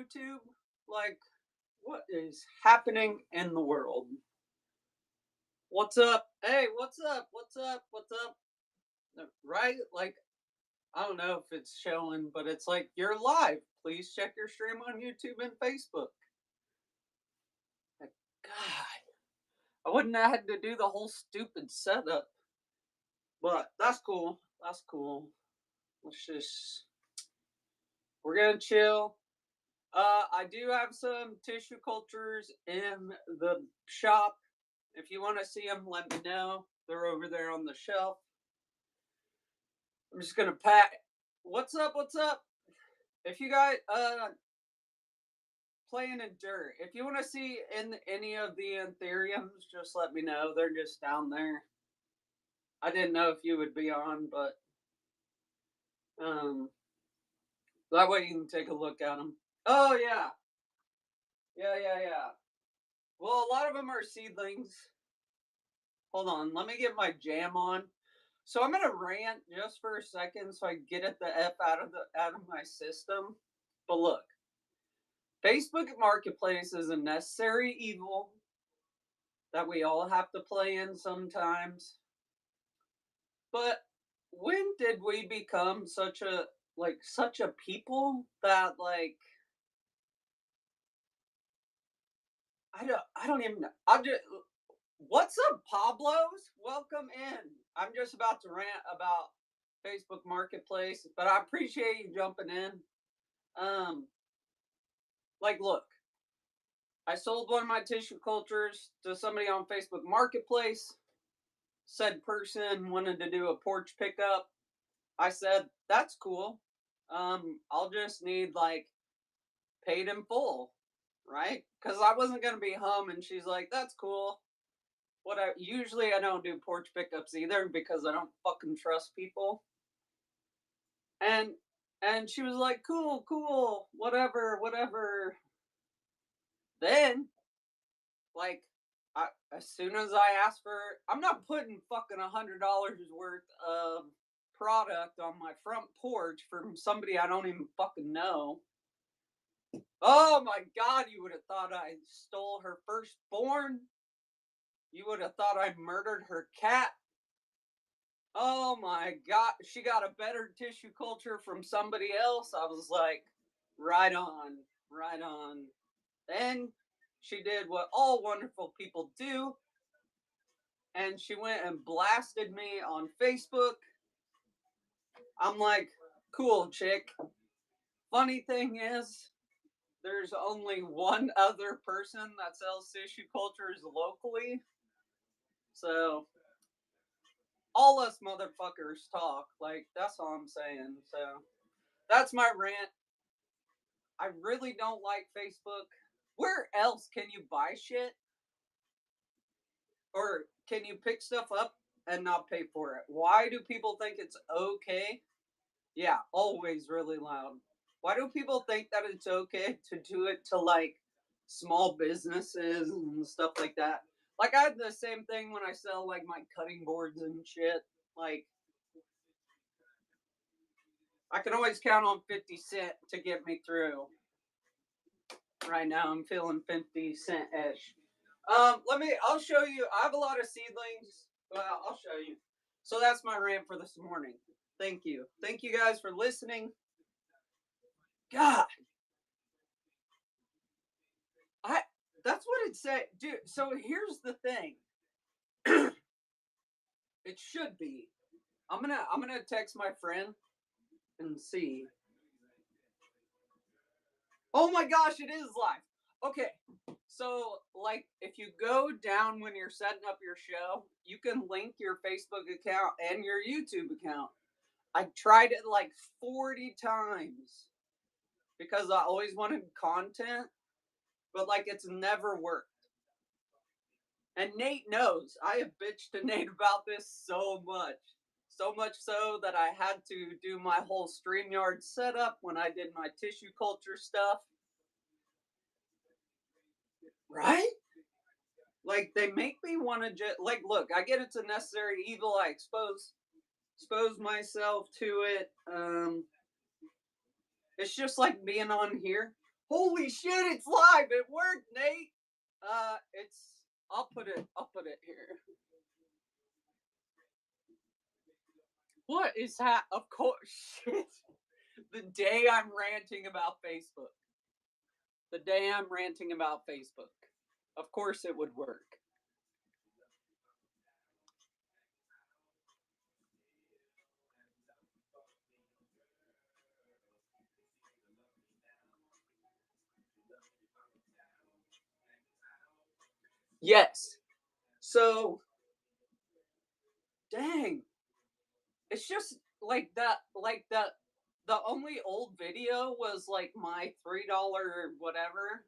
YouTube? Like, what is happening in the world? What's up? Hey, what's up? What's up? What's up? Right? Like, I don't know if it's showing, but it's like you're live. Please check your stream on YouTube and Facebook. Like, God, I wouldn't have had to do the whole stupid setup. But that's cool. That's cool. Let's just, we're gonna chill. I do have some tissue cultures in the shop. If you want to see them, let me know. They're over there on the shelf. I'm just gonna pack. What's up? What's up? If you guys playing in dirt, if you want to see in any of the Ethereums, just let me know. They're just down there. I didn't know if you would be on, but um, that way you can take a look at them. Oh yeah, yeah. Well, a lot of them are seedlings. Hold on, let me get my jam on. So I'm gonna rant just for a second so I get it the f out of my system. But look, Facebook Marketplace is a necessary evil that we all have to play in sometimes. But when did we become such a people that I don't even know. I just What's up, Pablos? Welcome in. I'm just about to rant about Facebook Marketplace, but I appreciate you jumping in. Um, look, I sold one of my tissue cultures to somebody on Facebook Marketplace. Said person wanted to do a porch pickup. I said, that's cool. I'll just need paid in full, right? Because I wasn't gonna be home, and she's like, that's cool. What I usually I don't do porch pickups either because I don't fucking trust people. And she was like, cool, whatever. Then, like, as soon as I asked for, I'm not putting fucking $100 worth of product on my front porch from somebody I don't even fucking know. Oh my god, you would have thought I stole her firstborn. You would have thought I murdered her cat. Oh my god, she got a better tissue culture from somebody else. I was like, right on, right on. Then she did what all wonderful people do, and she went and blasted me on Facebook. I'm like, cool, chick. Funny thing is, there's only one other person that sells tissue cultures locally. So, all us motherfuckers talk. Like, that's all I'm saying. So, that's my rant. I really don't like Facebook. Where else can you buy shit? Or can you pick stuff up and not pay for it? Why do people think it's okay? Yeah, always really loud. Why do people think that it's okay to do it to small businesses and stuff like that? Like, I have the same thing when I sell my cutting boards and shit. Like, I can always count on 50 Cent to get me through. Right now I'm feeling 50 Cent ish. I'll show you. I have a lot of seedlings. Well, I'll show you. So that's my rant for this morning. Thank you. Thank you guys for listening. God. That's what it said. Dude, so here's the thing. It should be. I'm gonna text my friend and see. Oh my gosh, it is live. Okay. So, if you go down when you're setting up your show, you can link your Facebook account and your YouTube account. I tried it 40 times because I always wanted content, but it's never worked. And Nate knows. I have bitched to Nate about this so much. So much so that I had to do my whole StreamYard setup when I did my tissue culture stuff. Right? They make me want to just look. I get it's a necessary evil. I expose myself to it. It's just like being on here. Holy shit, it's live. It worked, Nate. I'll put it here. What is that? Of course, shit. The day I'm ranting about Facebook. The day I'm ranting about Facebook. Of course it would work. Yes. So, dang. It's just like that, the only old video was like my $3 whatever.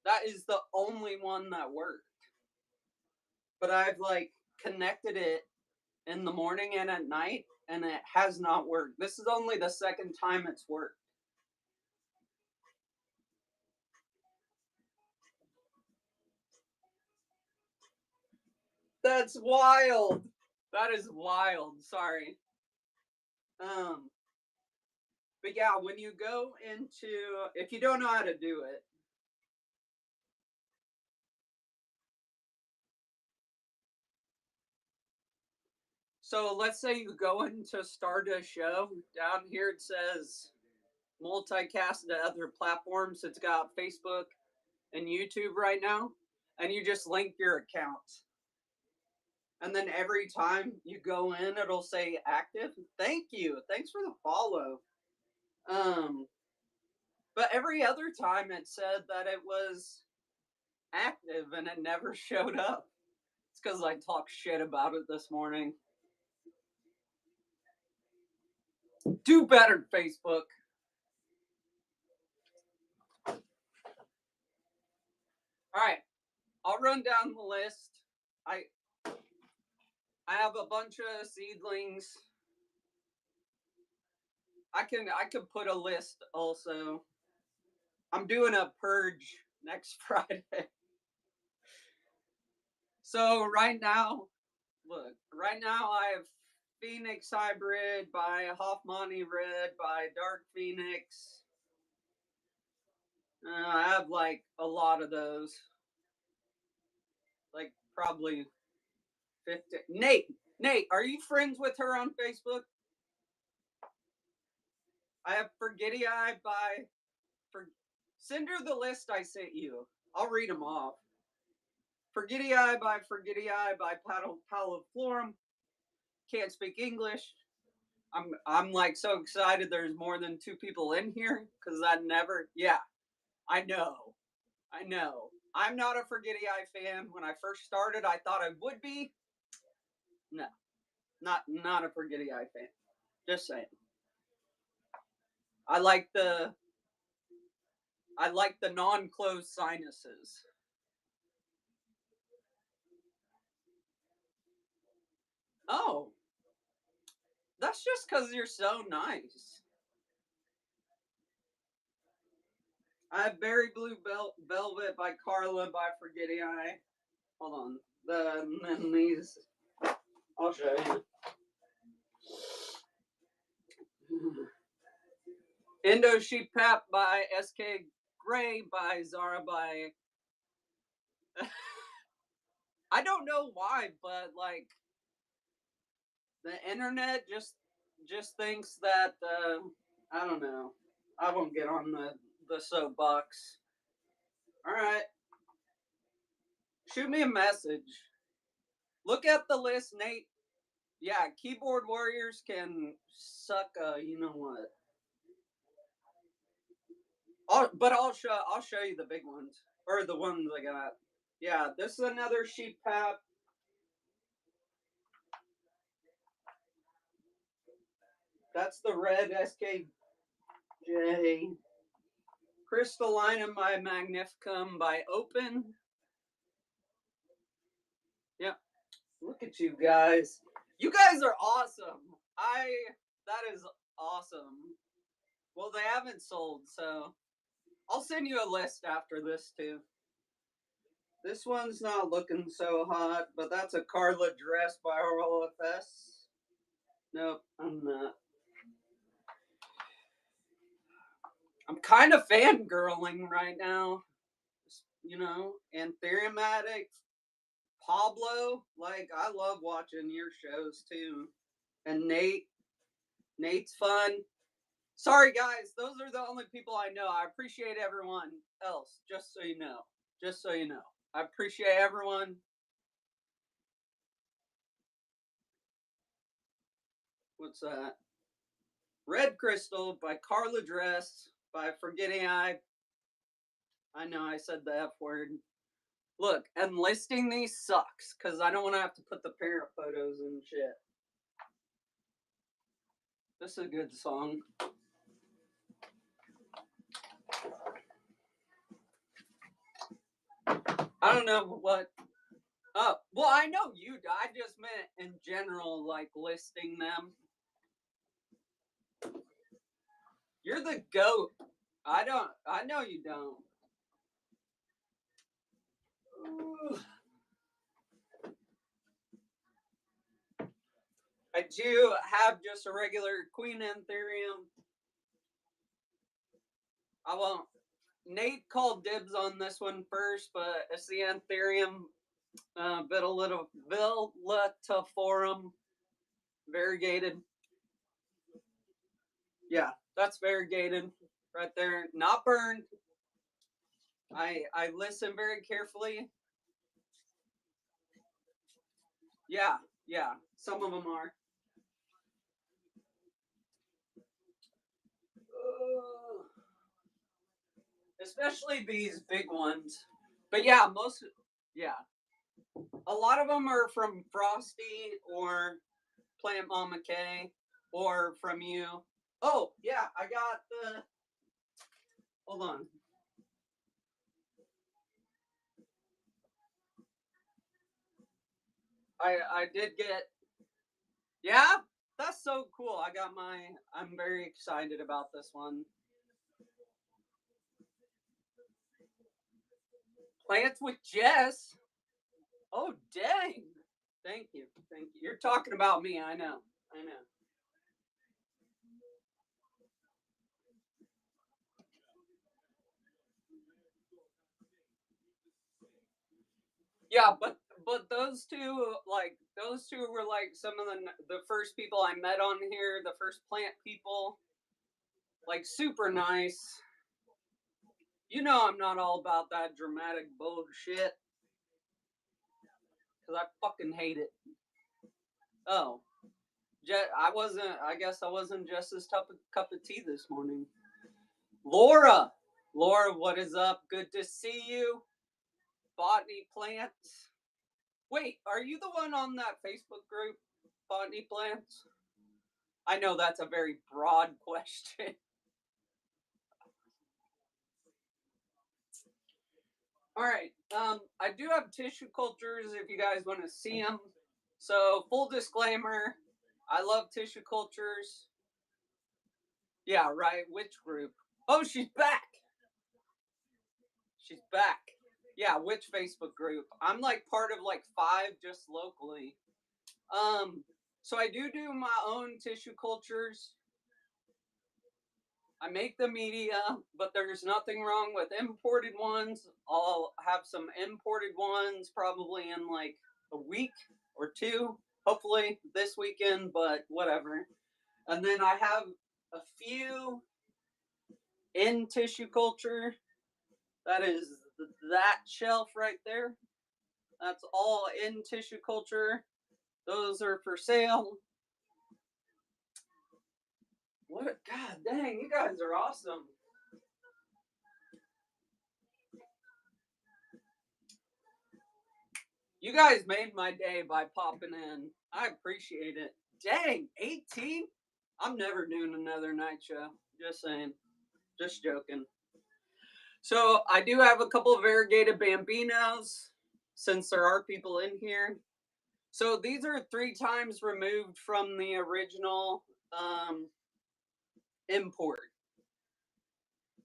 That is the only one that worked. But I've like connected it in the morning and at night, and it has not worked. This is only the second time it's worked. That's wild. That is wild. Sorry. But yeah, when you go into, if you don't know how to do it, so let's say you go into start a show. Down here it says multicast to other platforms. It's got Facebook and YouTube right now, and you just link your accounts. And then every time you go in, it'll say active. Thank you. Thanks for the follow. But every other time it said that it was active and it never showed up. It's because I talked shit about it this morning. Do better, Facebook. All right, I'll run down the list. I have a bunch of seedlings. I could put a list also. I'm doing a purge next Friday. So right now, look, right now I have Phoenix Hybrid by Hoffmani Red by Dark Phoenix. I have like a lot of those. Like probably 50. Nate, are you friends with her on Facebook? I have Forgetty Eye by send her the list I sent you. I'll read them off. Forgetty Eye by Palliflorum. Can't speak English. I'm like so excited there's more than 2 people in here because I never. Yeah, I know. I'm not a Forgetty Eye fan. When I first started, I thought I would be. No, not a Forgetty Eye fan. Just saying. I like the non-closed sinuses. Oh, that's just because you're so nice. I have Berry Blue Velvet by Carla by Forgetty Eye. Hold on. Then these, I'll show you. Indo Sheep Pap by SK Gray by Zara by. I don't know why, but like the internet just thinks that I don't know. I won't get on the soapbox. All right, shoot me a message. Look at the list, Nate. Yeah, keyboard warriors can suck. You know what? I'll show you the big ones or the ones I got. Yeah, this is another sheep pap. That's the red SKJ. Crystallinum by Magnificum by Open. Yep. Look at you guys. You guys are awesome. That is awesome. Well, they haven't sold, so I'll send you a list after this too. This one's not looking so hot, but that's a Carla dress by RLFS. Nope, I'm not. I'm kind of fangirling right now. You know, Ethereum Addict, Pablo. Like, I love watching your shows too. And Nate's fun. Sorry, guys. Those are the only people I know. I appreciate everyone else, just so you know. Just so you know. I appreciate everyone. What's that? Red Crystal by Carla Dress by Forgetting I know I said the F word. Look, enlisting these sucks because I don't want to have to put the parent photos and shit. This is a good song. I don't know what. Oh, well, I know you. I just meant in general, like listing them. You're the goat. I know you don't. Ooh. I do have just a regular Queen Ethereum. I won't. Nate called dibs on this one first, but it's the Ethereum Villataforum variegated. Yeah, that's variegated right there. Not burned. I listen very carefully. Yeah, yeah. Some of them are. Especially these big ones. But yeah, yeah. A lot of them are from Frosty or Plant Mama K or from you. Oh, yeah, I got the. Hold on. I did get. Yeah, that's so cool. I'm very excited about this one. Plants with Jess. Oh, dang. Thank you. Thank you. You're talking about me. I know. I know. Yeah, but those two were like some of the first people I met on here, the first plant people, like super nice. You know I'm not all about that dramatic bullshit because I fucking hate it. Oh, I wasn't. I guess I wasn't just as tough a cup of tea this morning. Laura, Laura, what is up? Good to see you. Botany plants. Wait, are you the one on that Facebook group, Botany plants? I know that's a very broad question. All right. I do have tissue cultures if you guys want to see them. So, full disclaimer, I love tissue cultures. Yeah, right. Which group? Oh, she's back. She's back. Yeah, which Facebook group? I'm like part of like 5 just locally. So I do my own tissue cultures. I make the media, but there's nothing wrong with imported ones. I'll have some imported ones probably in like a week or two, hopefully this weekend, but whatever. And then I have a few in tissue culture. That is that shelf right there. That's all in tissue culture. Those are for sale. What? God dang, you guys are awesome. You guys made my day by popping in. I appreciate it. Dang, 18? I'm never doing another night show. Just saying. Just joking. So I do have a couple of variegated bambinos since there are people in here. So these are 3 times removed from the original import.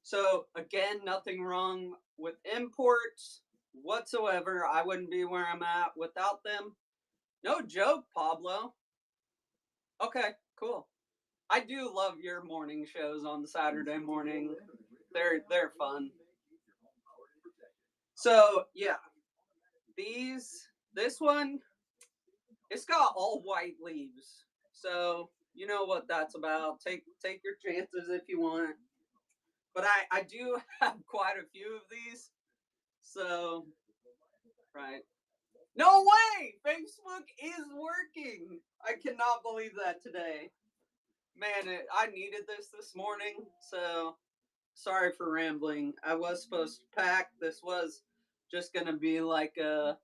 So again, nothing wrong with imports whatsoever. I wouldn't be where I'm at without them. No joke, Pablo. Okay, cool. I do love your morning shows on Saturday morning. They're fun. So yeah, this one, it's got all white leaves. So you know what that's about. Take your chances if you want. But I do have quite a few of these. So right. No way! Facebook is working. I cannot believe that today. Man, I needed this morning. So sorry for rambling. I was supposed to pack. This was just gonna be like a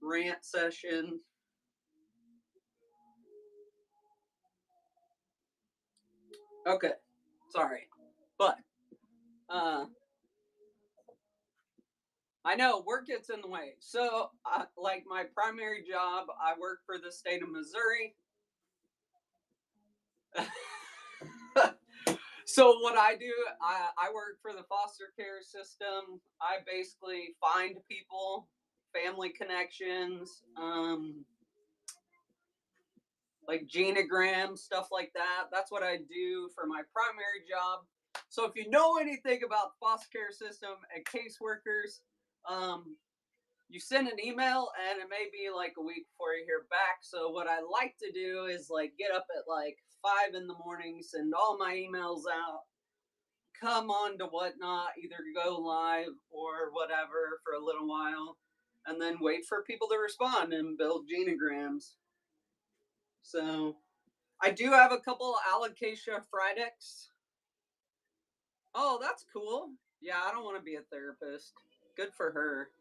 rant session. Okay, sorry, but uh, I know work gets in the way. So, like my primary job, I work for the state of Missouri. So what I do, I work for the foster care system. I basically find people, family connections, like genograms, stuff like that. That's what I do for my primary job. So if you know anything about the foster care system and caseworkers, um, you send an email and it may be like a week before you hear back. So what I like to do is like get up at like 5 in the morning, send all my emails out, come on to Whatnot, either go live or whatever for a little while, and then wait for people to respond and build genograms. So I do have a couple alocasia frydix. Oh, that's cool. Yeah, I don't want to be a therapist. Good for her.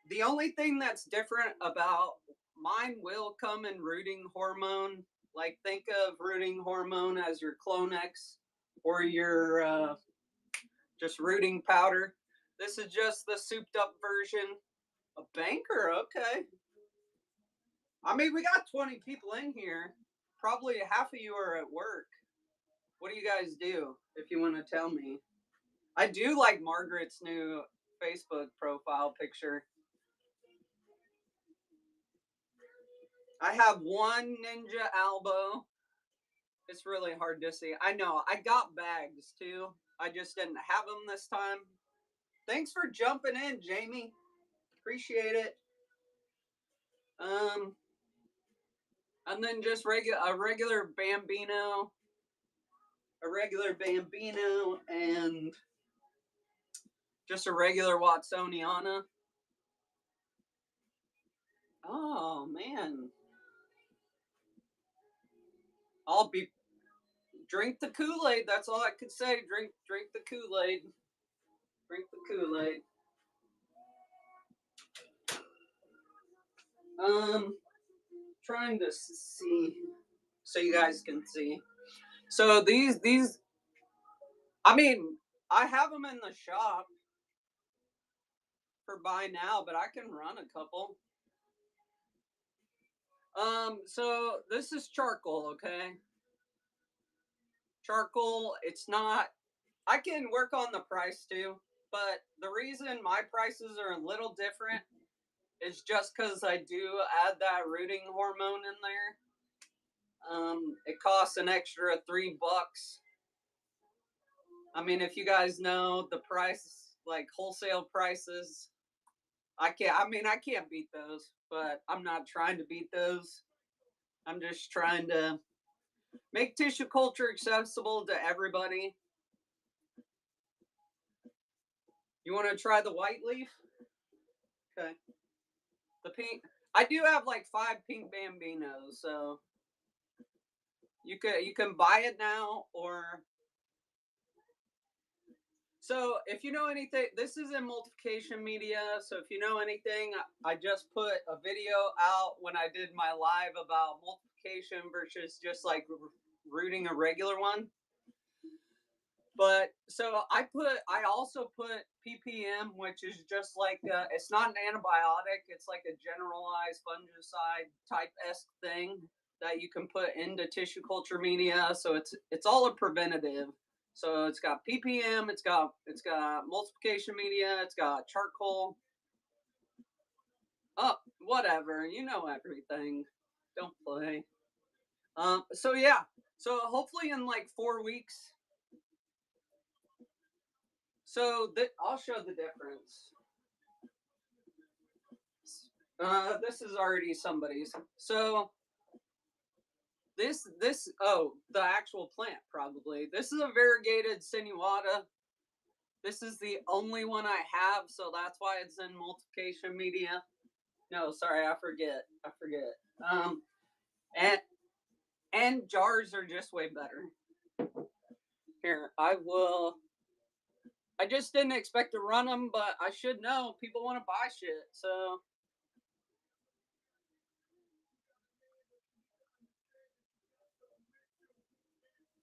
The only thing that's different about mine will come in rooting hormone. Like think of rooting hormone as your Clonex or your just rooting powder. This is just the souped up version. A banker, okay. I mean, we got 20 people in here. Probably half of you are at work. What do you guys do if you want to tell me? I do like Margaret's new Facebook profile picture. I have one Ninja Albo. It's really hard to see. I know. I got bags too. I just didn't have them this time. Thanks for jumping in, Jamie. Appreciate it. Um, and then just regular Bambino, and just a regular Watsoniana. Oh man, I'll be drink the Kool Aid. That's all I could say. Drink the Kool Aid. Drink the Kool Aid. Trying to see so you guys can see. So these, I mean, I have them in the shop for buy now, but I can run a couple. So this is charcoal, okay? Charcoal, it's not, I can work on the price too, but the reason my prices are a little different is just because I do add that rooting hormone in there. It costs an extra $3. I mean, if you guys know the price, like wholesale prices, I can't beat those, but I'm not trying to beat those. I'm just trying to make tissue culture accessible to everybody. You want to try the white leaf? Okay. The pink. I do have like 5 pink bambinos, so you can buy it now, or so if you know anything, this is in multiplication media. So if you know anything, I just put a video out when I did my live about multiplication versus just like rooting a regular one. But so I also put ppm, which is just like it's not an antibiotic, it's like a generalized fungicide type esque thing that you can put into tissue culture media. So it's all a preventative. So it's got ppm, it's got multiplication media, it's got charcoal. Oh, whatever, you know everything. Don't play. So yeah, so hopefully in like 4 weeks So I'll show the difference. This is already somebody's. So this the actual plant probably. This is a variegated sinuata. This is the only one I have, so that's why it's in multiplication media. No, sorry, I forget. And jars are just way better. Here, I just didn't expect to run them, but I should know. People want to buy shit, so.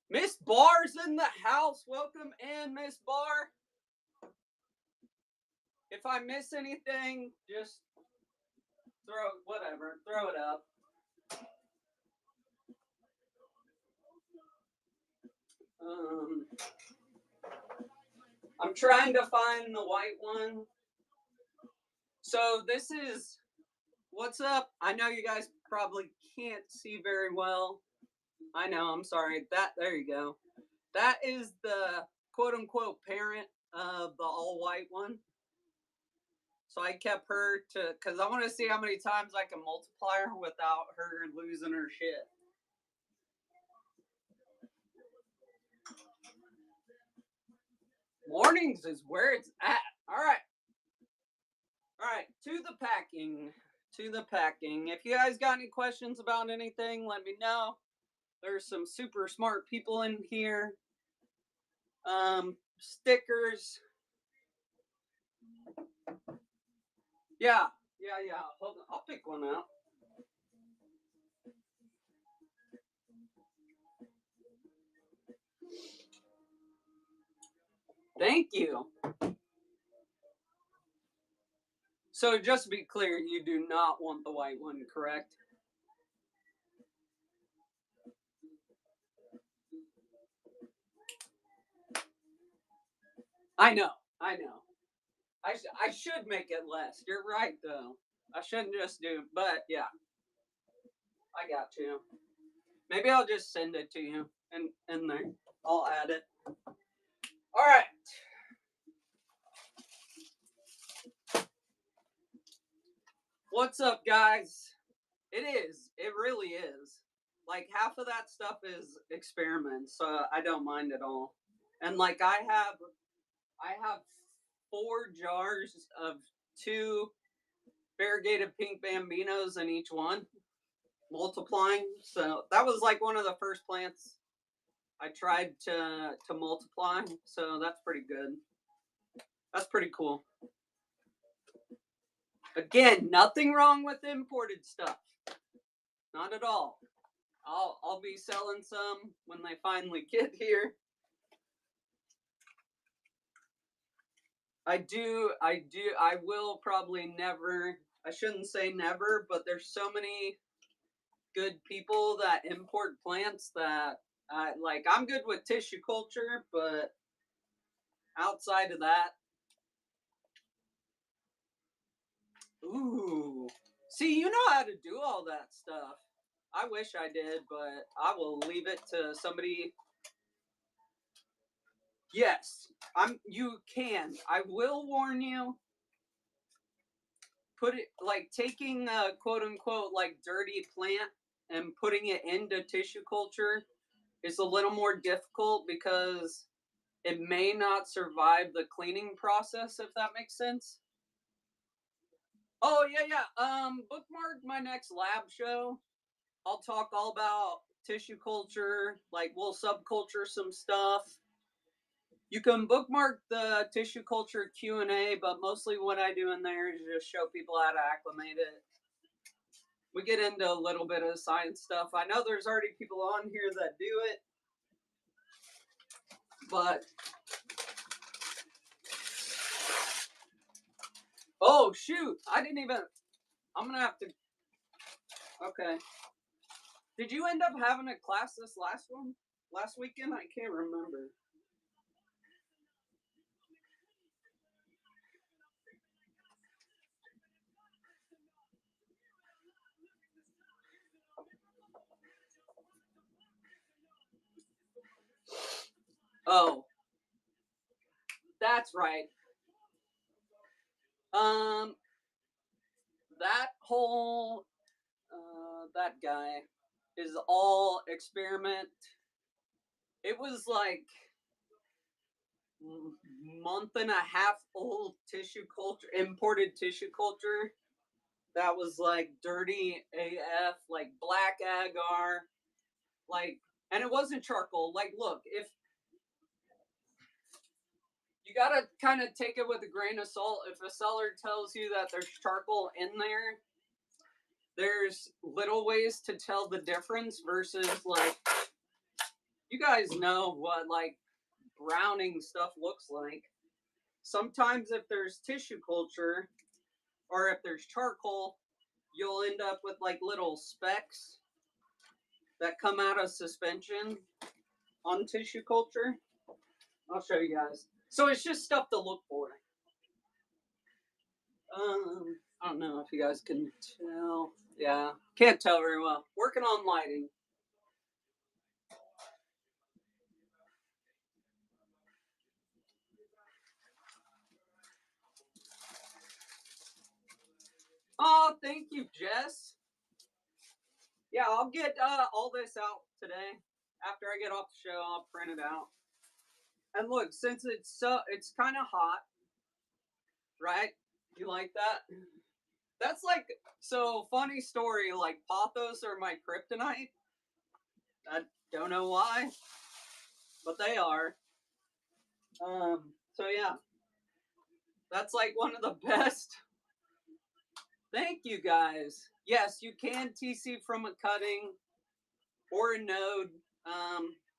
Miss Barr's in the house. Welcome in, Miss Barr. If I miss anything, just throw it up. I'm trying to find the white one. So this is what's up. I know you guys probably can't see very well. I know, I'm sorry. There you go. That is the quote unquote parent of the all white one. So I kept her because I want to see how many times I can multiply her without her losing her shit. Mornings is where it's at. All right, to the packing. If you guys got any questions about anything, let me know. There's some super smart people in here. Stickers. Yeah. Hold on, I'll pick one out. Thank you. So just to be clear, you do not want the white one, correct? I know. I should make it less. You're right, though. I shouldn't just do, but yeah. I got you. Maybe I'll just send it to you in there. I'll add it. All right. What's up, guys? It really is. Like half of that stuff is experiments, so I don't mind at all. And like I have 4 jars of 2 variegated pink bambinos in each one, multiplying. So that was like one of the first plants I tried to multiply. So that's pretty good. That's pretty cool. Again, nothing wrong with imported stuff. Not at all. I'll be selling some when they finally get here. I will probably never, I shouldn't say never, but there's so many good people that import plants that like I'm good with tissue culture, but outside of that, ooh, see, you know how to do all that stuff. I wish I did, but I will leave it to somebody. Yes, you can. I will warn you. Put it like taking a quote unquote like dirty plant and putting it into tissue culture is a little more difficult because it may not survive the cleaning process, if that makes sense. Oh yeah. Bookmark my next lab show. I'll talk all about tissue culture, like we'll subculture some stuff. You can bookmark the tissue culture Q&A, but mostly what I do in there is just show people how to acclimate it. We get into a little bit of science stuff. I know there's already people on here that do it, but oh shoot, I didn't even. I'm gonna have to. Okay. Did you end up having a class this last weekend? I can't remember. Oh, That's right. Um, that whole that guy is all experiment. It was like month and a half old tissue culture, imported tissue culture that was like dirty AF, like black agar, like, and it wasn't charcoal. Like, look, if you gotta kind of take it with a grain of salt. If a seller tells you that there's charcoal in there, there's little ways to tell the difference versus like you guys know what like browning stuff looks like. Sometimes if there's tissue culture or if there's charcoal, you'll end up with like little specks that come out of suspension on tissue culture. I'll show you guys. So it's just stuff to look for. I don't know if you guys can tell. Yeah, can't tell very well. Working on lighting. Oh, thank you, Jess. Yeah, I'll get all this out today. After I get off the show, I'll print it out. And look, since it's kind of hot, right? You like that? That's like so funny story. Like pothos are my kryptonite. I don't know why, but they are. So yeah, that's like one of the best. Thank you guys. Yes, you can TC from a cutting or a node.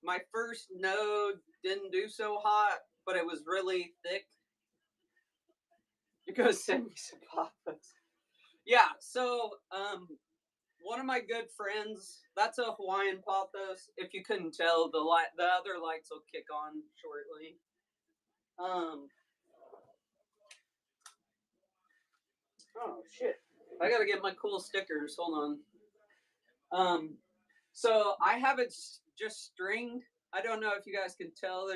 My first node didn't do so hot, but it was really thick. You go send me some pothos. Yeah, so one of my good friends, that's a Hawaiian pothos. If you couldn't tell, the other lights will kick on shortly. Oh shit! I gotta get my cool stickers. Hold on. So I have it just stringed. I don't know if you guys can tell.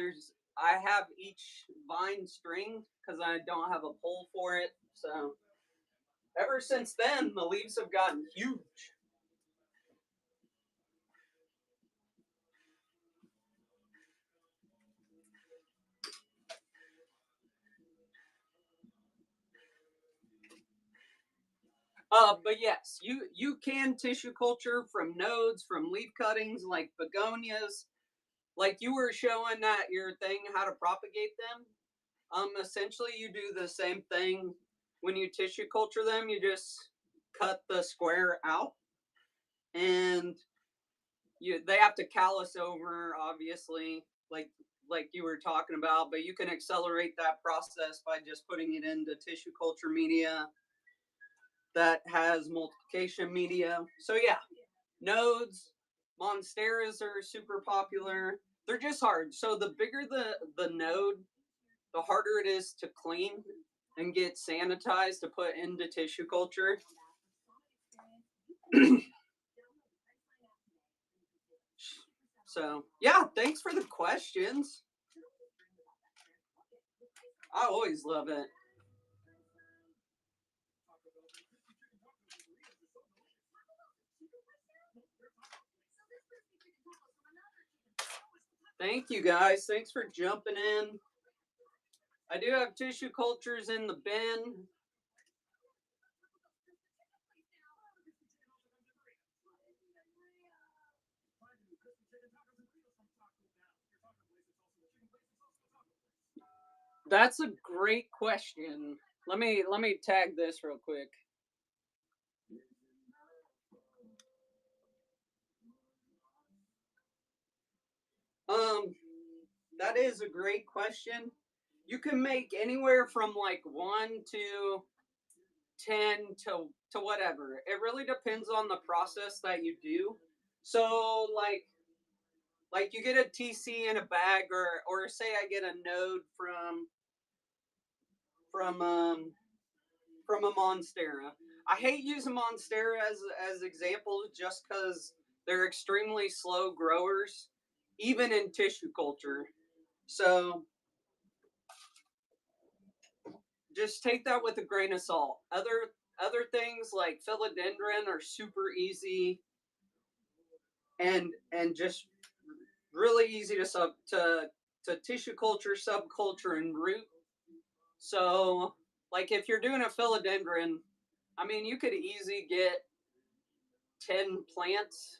I have each vine stringed because I don't have a pole for it. So ever since then, the leaves have gotten huge. But yes, you can tissue culture from nodes, from leaf cuttings like begonias, like you were showing that your thing how to propagate them. Essentially, you do the same thing when you tissue culture them. You just cut the square out, and they have to callus over, obviously, like you were talking about. But you can accelerate that process by just putting it into tissue culture media that has multiplication media. So yeah, nodes, monsteras are super popular. They're just hard. So the bigger the node, the harder it is to clean and get sanitized to put into tissue culture. So yeah, thanks for the questions. I always love it. Thank you guys. Thanks for jumping in. I do have tissue cultures in the bin. That's a great question. Let me tag this real quick. Um, that is a great question. You can make anywhere from like 1 to 10 to whatever. It really depends on the process that you do. So like you get a TC in a bag, or say I get a node from um from a monstera. I hate using monstera as examples just because they're extremely slow growers, even in tissue culture. So just take that with a grain of salt. Other things like philodendron are super easy and just really easy to tissue culture, subculture, and root. So, like if you're doing a philodendron, I mean, you could easily get 10 plants.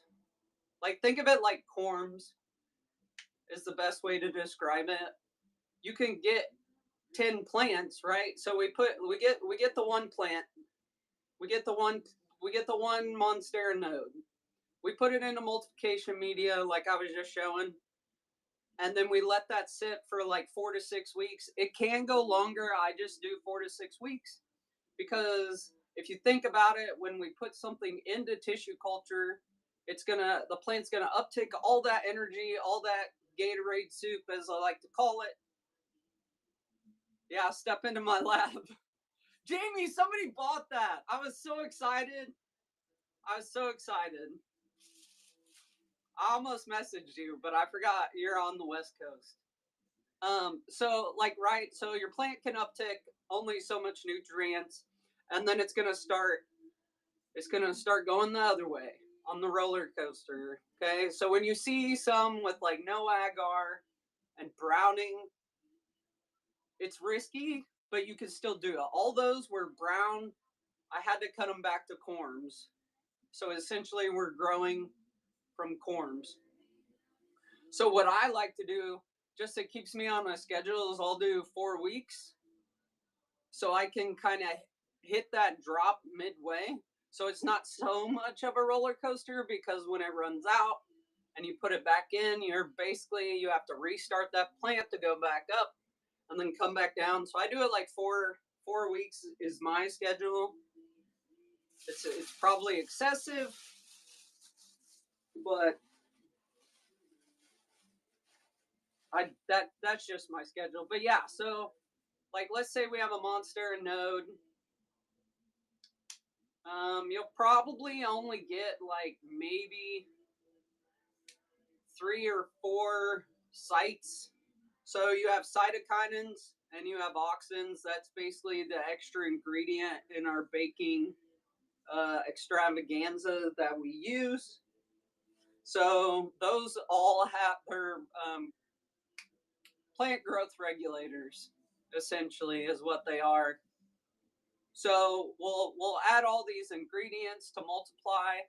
Like think of it like corms is the best way to describe it. You can get 10 plants, right? So we get the one plant, we get the one we get the one monstera node. We put it into multiplication media like I was just showing, and then we let that sit for like 4 to 6 weeks. It can go longer. I just do 4 to 6 weeks because if you think about it, when we put something into tissue culture, the plant's gonna uptake all that energy, all that Gatorade soup, as I like to call it. Yeah, step into my lab. Jamie, somebody bought that. I was so excited. I was so excited. I almost messaged you, but I forgot you're on the West Coast. So your plant can uptake only so much nutrients, and then it's gonna start going the other way on the roller coaster. Okay, so when you see some with like no agar and browning, it's risky, but you can still do it. All those were brown. I had to cut them back to corms. So essentially, we're growing from corms. So what I like to do, just it keeps me on my schedule, is I'll do 4 weeks, so I can kind of hit that drop midway. So it's not so much of a roller coaster because when it runs out and you put it back in, you have to restart that plant to go back up and then come back down. So I do it like 4 weeks is my schedule. It's probably excessive, but that's just my schedule. But yeah, so like let's say we have a monstera node. You'll probably only get like maybe 3 or 4 sites. So you have cytokinins and you have auxins. That's basically the extra ingredient in our baking extravaganza that we use. So those all have their plant growth regulators, essentially, is what they are. So we'll add all these ingredients to multiply.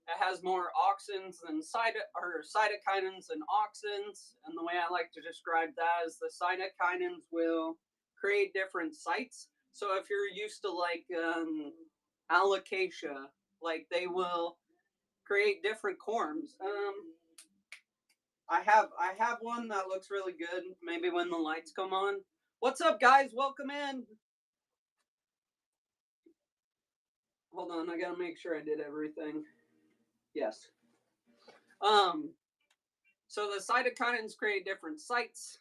It has more auxins than cytokinins and auxins. And the way I like to describe that is the cytokinins will create different sites. So if you're used to like alocasia, like they will create different corms. I have one that looks really good. Maybe when the lights come on. What's up, guys? Welcome in. Hold on, I gotta make sure I did everything. Yes. So the cytokinins create different sites.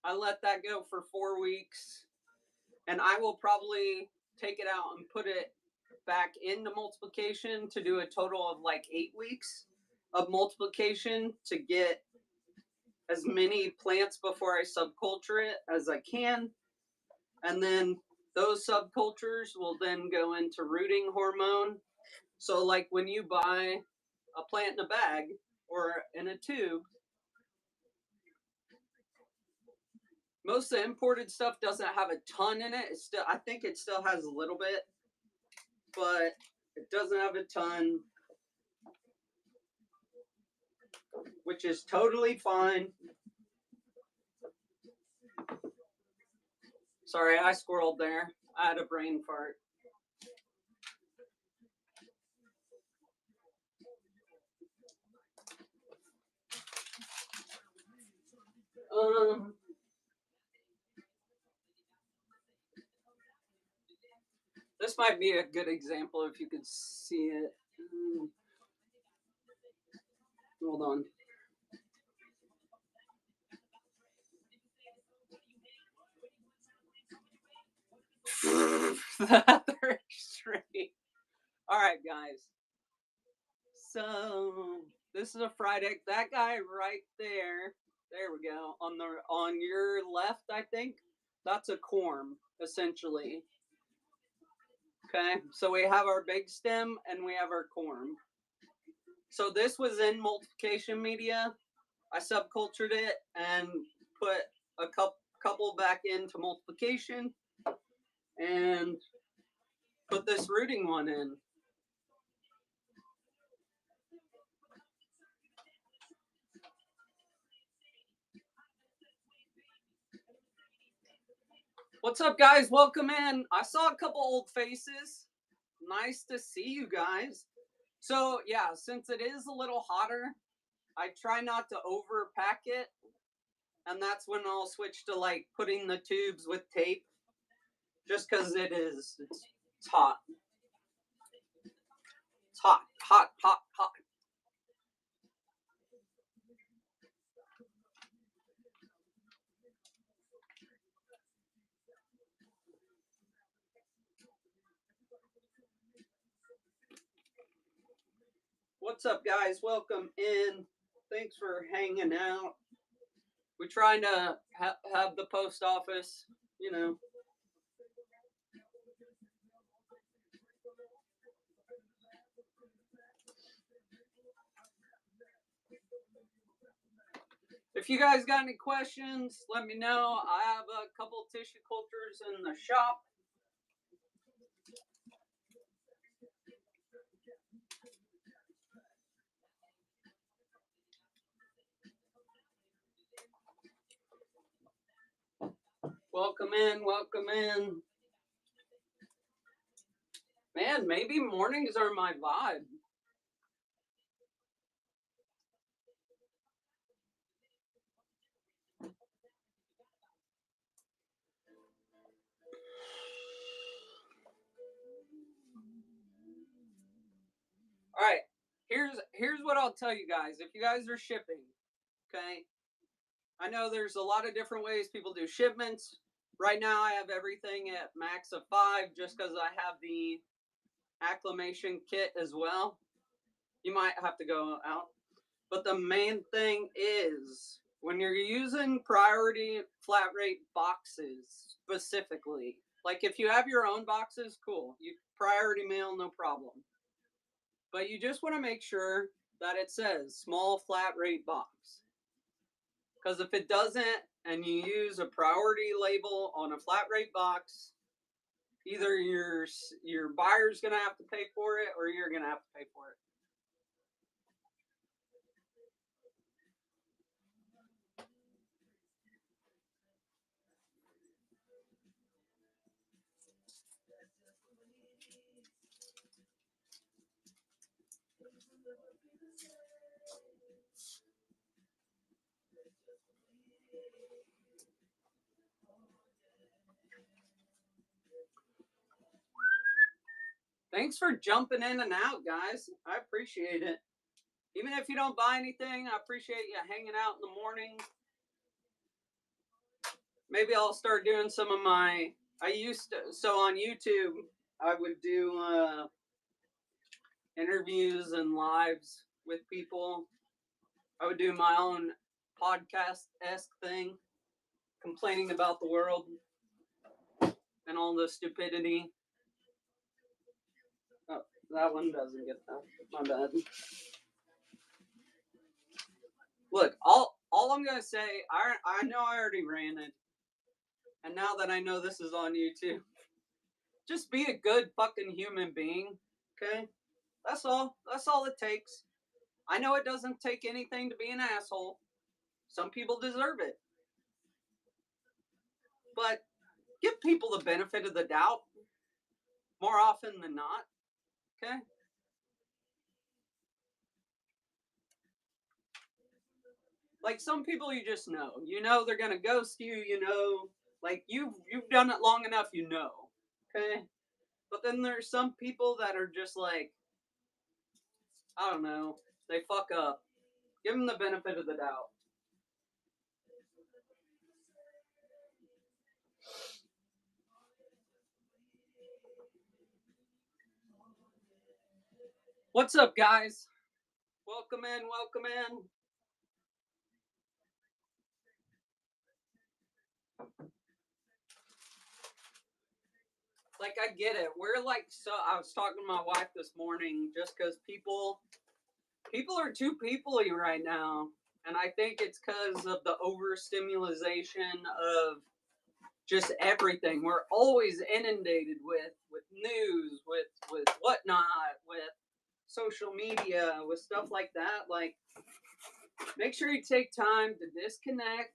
I let that go for 4 weeks, and I will probably take it out and put it back into multiplication to do a total of like 8 weeks of multiplication to get as many plants before I subculture it as I can. And then those subcultures will then go into rooting hormone. So like when you buy a plant in a bag or in a tube, most of the imported stuff doesn't have a ton in it. I think it still has a little bit, but it doesn't have a ton, which is totally fine. Sorry, I squirreled there. I had a brain fart. This might be a good example if you could see it. Hold on. They're straight. All right, guys. So this is a Friday. That guy right there. There we go. On your left, I think. That's a corm, essentially. Okay, so we have our big stem and we have our corm. So this was in multiplication media. I subcultured it and put a couple back into multiplication and put this rooting one in. What's up, guys? Welcome in. I saw a couple old faces. Nice to see you guys. So yeah, since it is a little hotter, I try not to overpack it, and that's when I'll switch to like putting the tubes with tape, just because it's hot. It's hot, hot, hot, hot. What's up, guys? Welcome in. Thanks for hanging out. We're trying to have the post office, you know. If you guys got any questions, let me know. I have a couple tissue cultures in the shop. Welcome in, welcome in. Man, maybe mornings are my vibe. All right, here's what I'll tell you guys. If you guys are shipping, okay, I know there's a lot of different ways people do shipments. Right now, I have everything at max of 5 just because I have the acclimation kit as well. You might have to go out. But the main thing is when you're using priority flat rate boxes specifically, like if you have your own boxes, cool. You priority mail, no problem. But you just want to make sure that it says small flat rate box. Because if it doesn't and you use a priority label on a flat rate box, either your buyer's going to have to pay for it or you're going to have to pay for it. Thanks for jumping in and out, guys. I appreciate it. Even if you don't buy anything, I appreciate you hanging out in the morning. Maybe I'll start doing some of my. So on YouTube, I would do interviews and lives with people. I would do my own podcast-esque thing, complaining about the world and all the stupidity. Oh, that one doesn't get that. My bad. Look, all I'm gonna say, I know I already ran it, and now that I know this is on YouTube, just be a good fucking human being, okay? That's all. That's all it takes. I know it doesn't take anything to be an asshole. Some people deserve it. But give people the benefit of the doubt more often than not, okay? Like some people you just know. You know they're going to ghost you, you know, like you've done it long enough, you know, okay? But then there's some people that are just like, I don't know, they fuck up. Give them the benefit of the doubt. What's up, guys? Welcome in, welcome in. like I get it. We're like, so I was talking to my wife this morning just because people are too peoply right now, and I think it's because of the overstimulation of just everything. We're always inundated with news, with whatnot, with social media, with stuff like that. Like, make sure you take time to disconnect.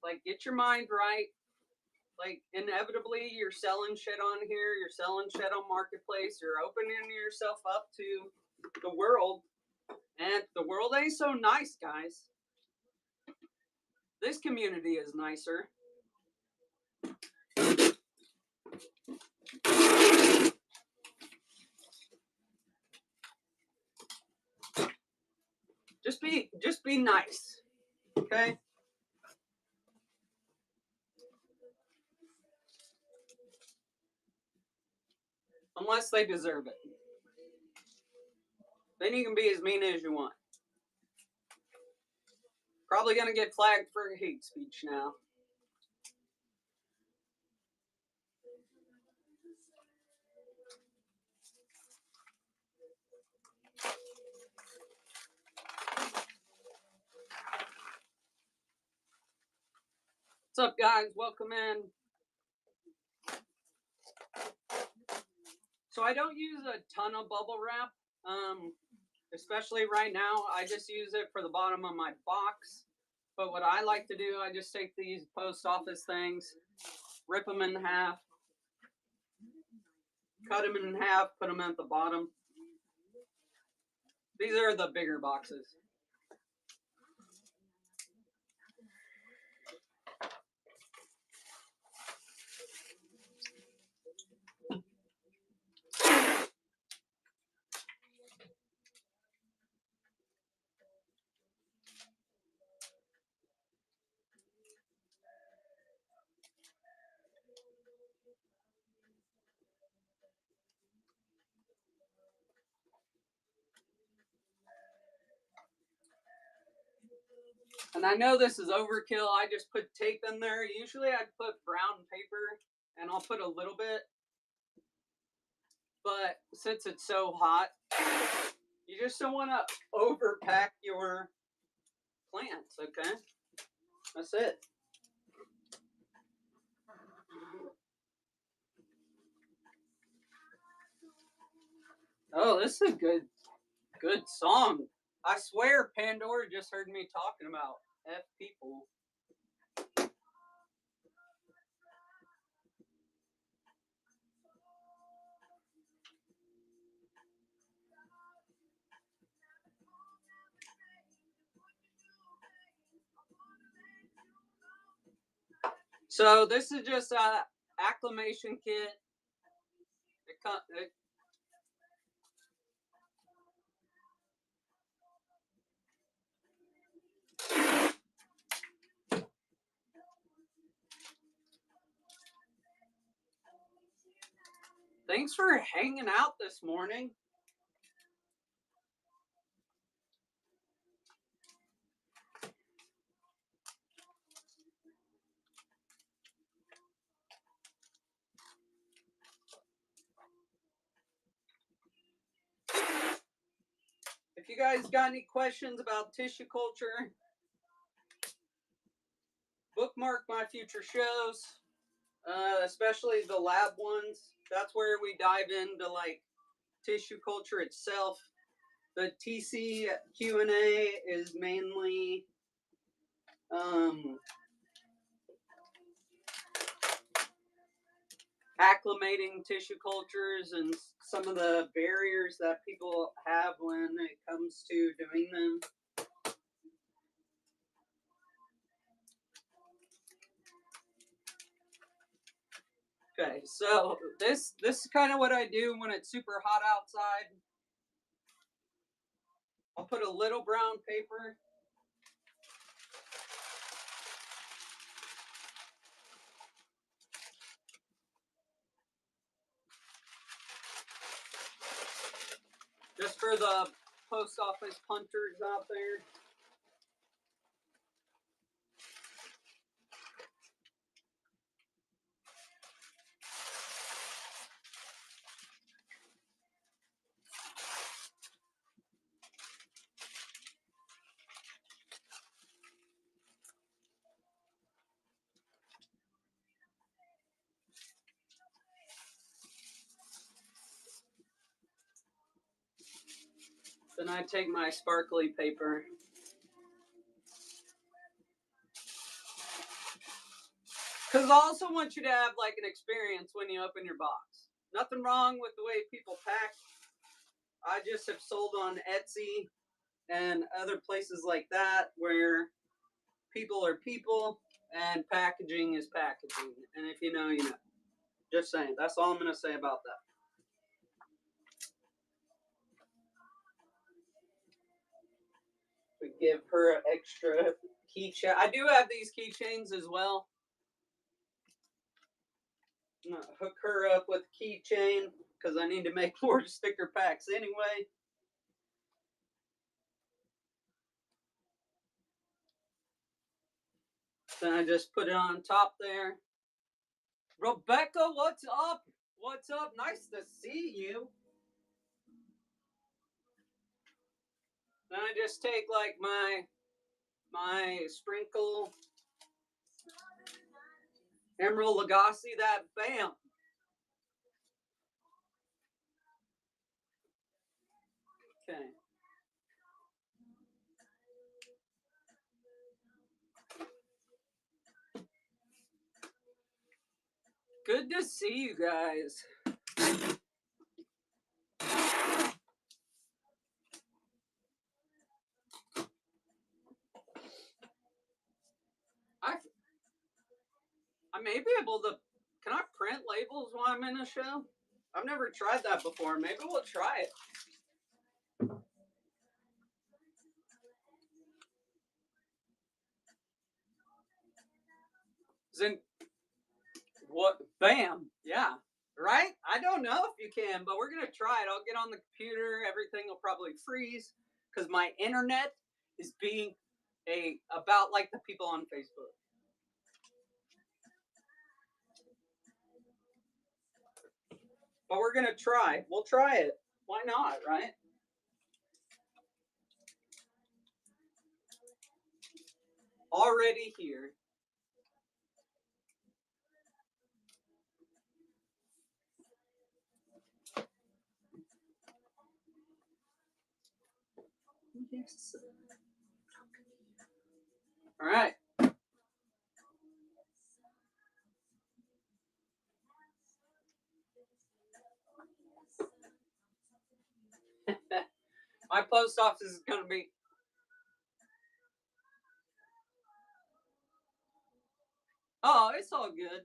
Like, get your mind right. Like, inevitably, you're selling shit on here. You're selling shit on Marketplace. You're opening yourself up to the world, and the world ain't so nice, guys. This community is nicer. Just be nice. Okay? Unless they deserve it. Then you can be as mean as you want. Probably gonna get flagged for hate speech now. What's up, guys? Welcome in. So I don't use a ton of bubble wrap, especially right now. I just use it for the bottom of my box. But what I like to do, I just take these post office things, rip them in half, cut them in half, put them at the bottom. These are the bigger boxes. And I know this is overkill. I just put tape in there. Usually I'd put brown paper and I'll put a little bit. But since it's so hot, you just don't want to overpack your plants, okay? That's it. Oh, this is a good song. I swear Pandora just heard me talking about F people. So this is just a acclimation kit. It, thanks for hanging out this morning. If you guys got any questions about tissue culture, bookmark my future shows, especially the lab ones. That's where we dive into like tissue culture itself. The TC Q&A is mainly acclimating tissue cultures and some of the barriers that people have when it comes to doing them. Okay, so this is kind of what I do when it's super hot outside. I'll put a little brown paper. Just for the post office punters out there. Then I take my sparkly paper. Because I also want you to have like an experience when you open your box. Nothing wrong with the way people pack. I just have sold on Etsy and other places like that where people are people and packaging is packaging. And if you know, you know. Just saying. That's all I'm going to say about that. We give her an extra keychain. I do have these keychains as well. I'm gonna hook her up with a keychain because I need to make more sticker packs anyway. Then I just put it on top there. Rebecca, what's up? What's up? Nice to see you. Then I just take like my sprinkle Emerald Lagasse, that bam. Okay. Good to see you guys. I may be able to. Can I print labels while I'm in a show? I've never tried that before. Maybe we'll try it. Then what? Bam! Yeah, right. I don't know if you can, but we're gonna try it. I'll get on the computer. Everything will probably freeze because my internet is being about like the people on Facebook. But we're gonna try. We'll try it. Why not, right? Already here. Yes. All right. My post office is gonna be. Oh, it's all good.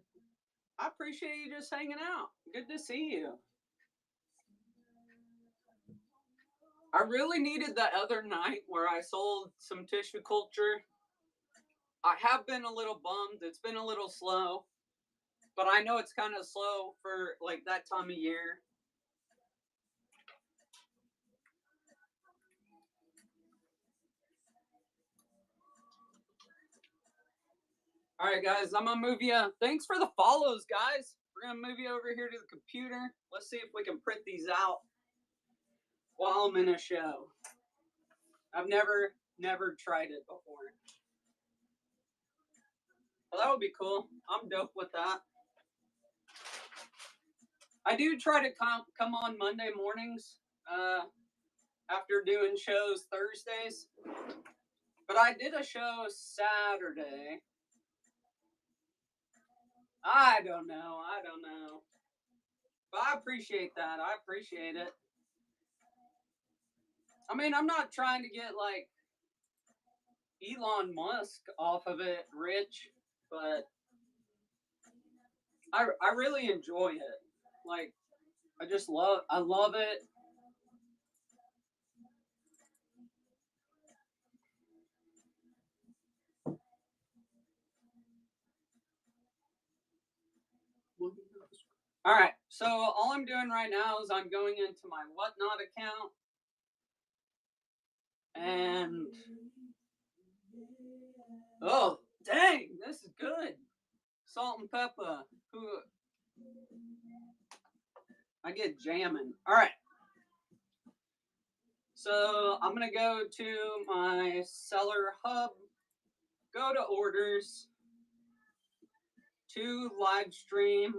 I appreciate you just hanging out. Good to see you. I really needed that other night where I sold some tissue culture. I have been a little bummed. It's been a little slow, but I know it's kind of slow for like that time of year. All right, guys, I'm gonna move you. Thanks for the follows, guys. We're gonna move you over here to the computer. Let's see if we can print these out while I'm in a show. I've never tried it before. Well, that would be cool. I'm dope with that. I do try to come on Monday mornings after doing shows Thursdays, but I did a show Saturday. I don't know. But I appreciate that. I appreciate it. I mean, I'm not trying to get like Elon Musk off of it rich, but I really enjoy it. Like I love it. All right. So all I'm doing right now is I'm going into my Whatnot account and oh dang, this is good. Salt and pepper. Who I get jamming. All right. So I'm gonna go to my seller hub, go to orders, to live stream.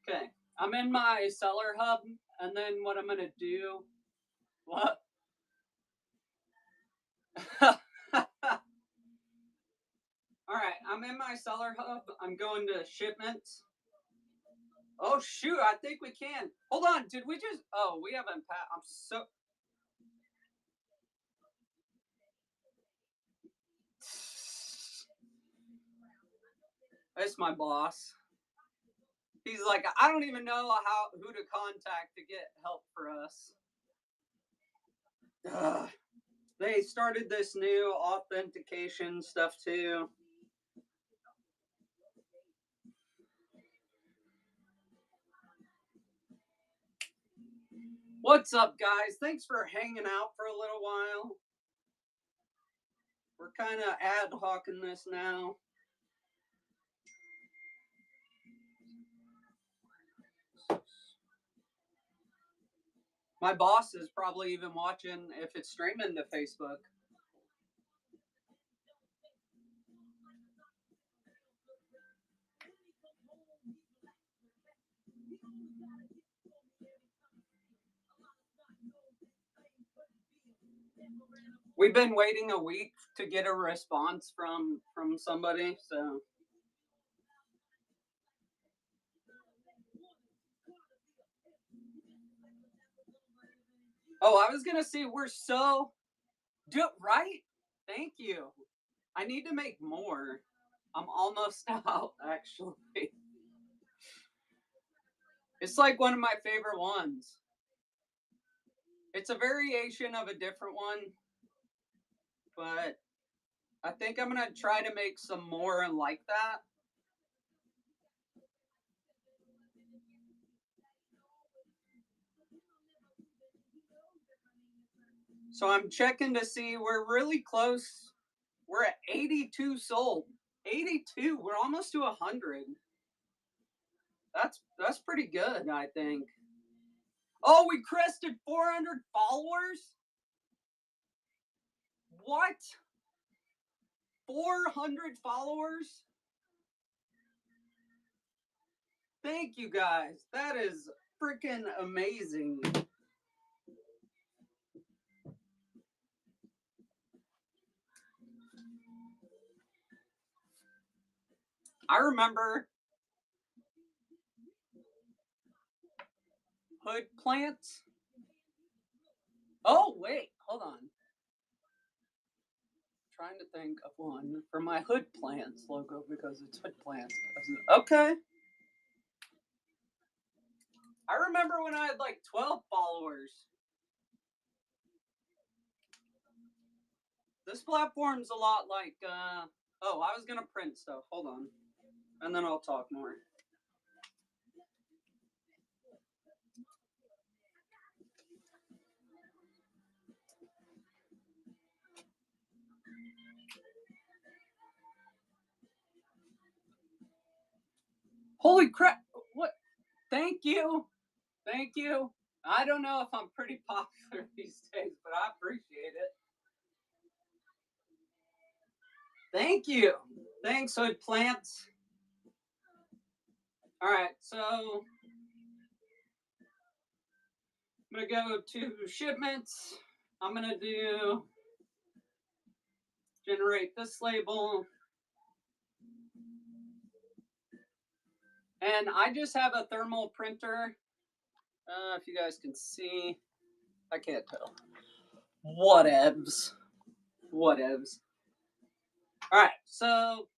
Okay. I'm in my seller hub, and then what I'm gonna do? What? All right, I'm in my seller hub. I'm going to shipments. Oh shoot, I think we can. Hold on, did we just? Oh, we haven't. I'm so. It's my boss. He's like, I don't even know who to contact to get help for us. Ugh. They started this new authentication stuff too. What's up, guys? Thanks for hanging out for a little while. We're kind of ad hocing this now. My boss is probably even watching if it's streaming to Facebook. We've been waiting a week to get a response from somebody, so. Oh, I was gonna say we're so right. Thank you. I need to make more. I'm almost out, actually. It's like one of my favorite ones. It's a variation of a different one, but I think I'm gonna try to make some more like that. So I'm checking to see we're really close. We're at 82 sold. 82. We're almost to 100. That's pretty good, I think. Oh, we crested 400 followers? What? 400 followers? Thank you guys. That is freaking amazing. I remember hood plants. Oh, wait, hold on. I'm trying to think of one for my hood plants logo because it's hood plants. Okay. I remember when I had like 12 followers. This platform's a lot like, oh, I was going to print stuff. Hold on. And then I'll talk more. Holy crap. What? Thank you. Thank you. I don't know if I'm pretty popular these days, but I appreciate it. Thank you. Thanks, hood plants. All right, so I'm going to go to shipments. I'm going to do generate this label. And I just have a thermal printer. If you guys can see, I can't tell. Whatevs. Whatevs. All right, so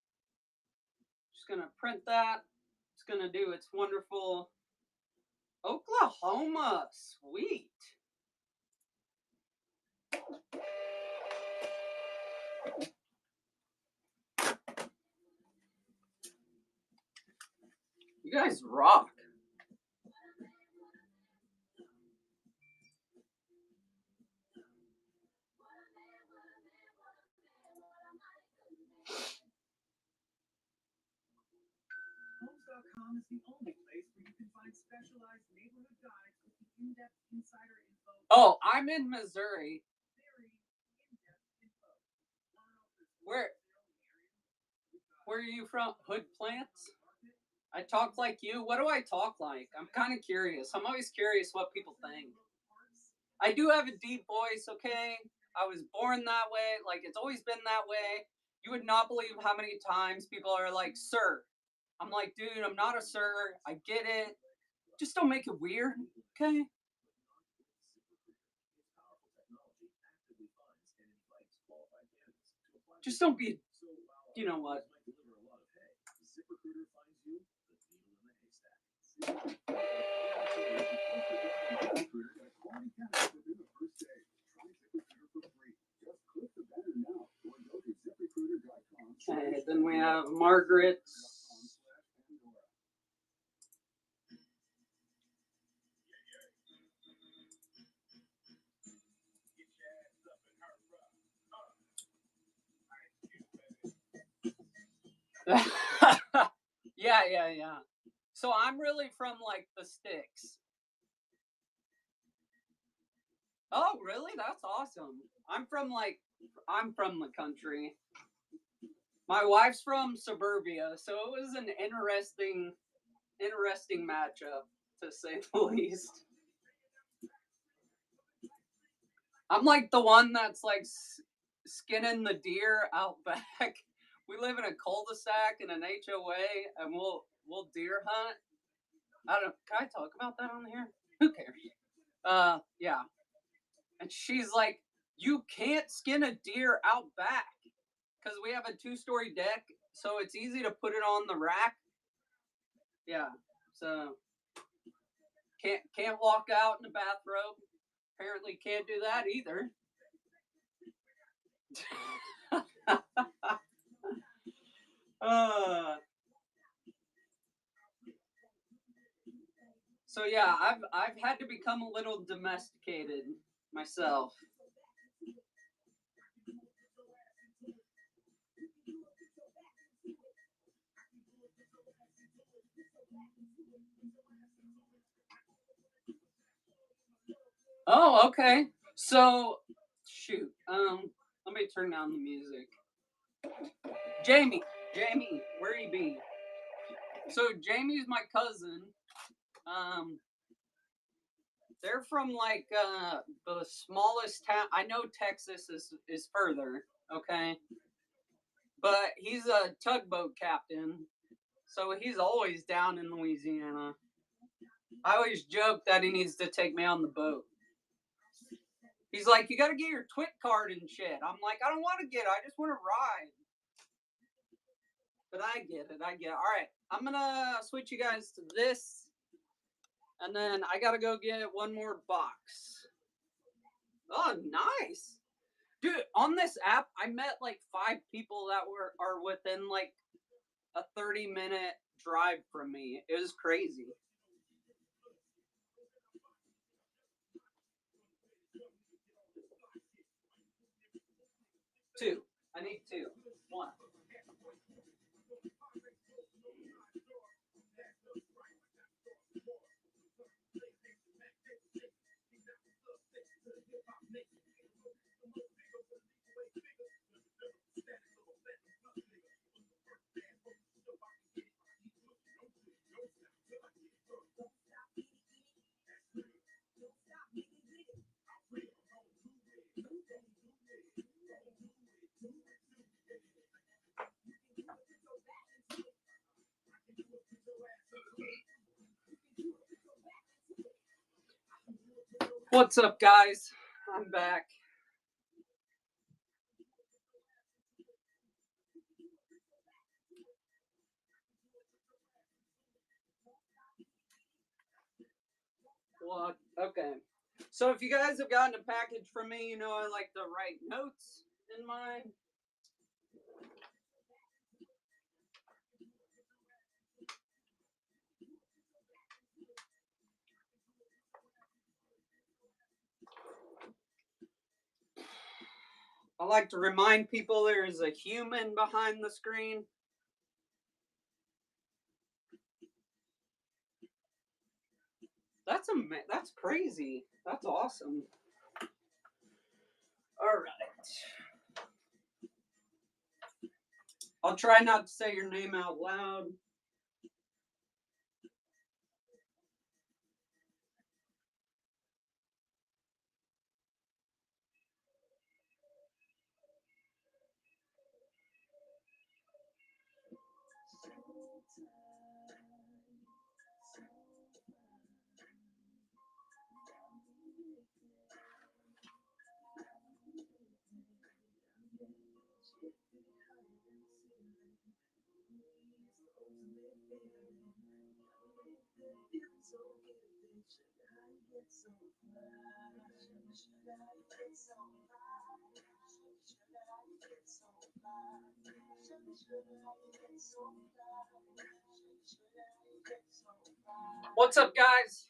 just going to print that. It's going to do its wonderful Oklahoma. Sweet. You guys rock. Homes.com is the only place where you can find specialized neighborhood guides with the in-depth insider info. Oh, I'm in Missouri. Very in-depth info. Where are you from? Hood plants? I talk like you. What do I talk like? I'm kind of curious. I'm always curious what people think. I do have a deep voice, okay? I was born that way. Like, it's always been that way. You would not believe how many times people are like, sir. I'm like, dude, I'm not a sir. I get it. Just don't make it weird, okay? Just don't be, you know what? Okay, then we have Margaret. Yeah. So I'm really from like the sticks. Oh, really? That's awesome. I'm from the country. My wife's from suburbia, so it was an interesting matchup to say the least. I'm like the one that's like skinning the deer out back. We live in a cul-de-sac in an HOA, and we'll deer hunt. I don't. Can I talk about that on here? Who cares? Yeah. And she's like, "You can't skin a deer out back because we have a 2-story deck, so it's easy to put it on the rack." Yeah. So can't walk out in a bathrobe. Apparently, can't do that either. uh, so yeah, I've had to become a little domesticated myself. Oh, okay. So shoot. Let me turn down the music. Jamie, where you be? So Jamie's my cousin. Um, they're from like the smallest town. I know Texas is further, okay, but he's a tugboat captain, so he's always down in Louisiana. I always joke that he needs to take me on the boat. He's like, you got to get your twit card and shit. I'm like, I don't want to get it. I just want to ride. But I get it. I get it. All right, I'm gonna switch you guys to this, and then I gotta go get one more box. Oh, nice. Dude, on this app, I met like 5 people that are within like a 30-minute drive from me. It was crazy. 2. I need 2. 1. What's up, guys? I'm back. What? Okay. So if you guys have gotten a package from me, you know I like to write notes in mine. I like to remind people there is a human behind the screen. That's crazy. That's awesome. All right. I'll try not to say your name out loud. What's up, guys?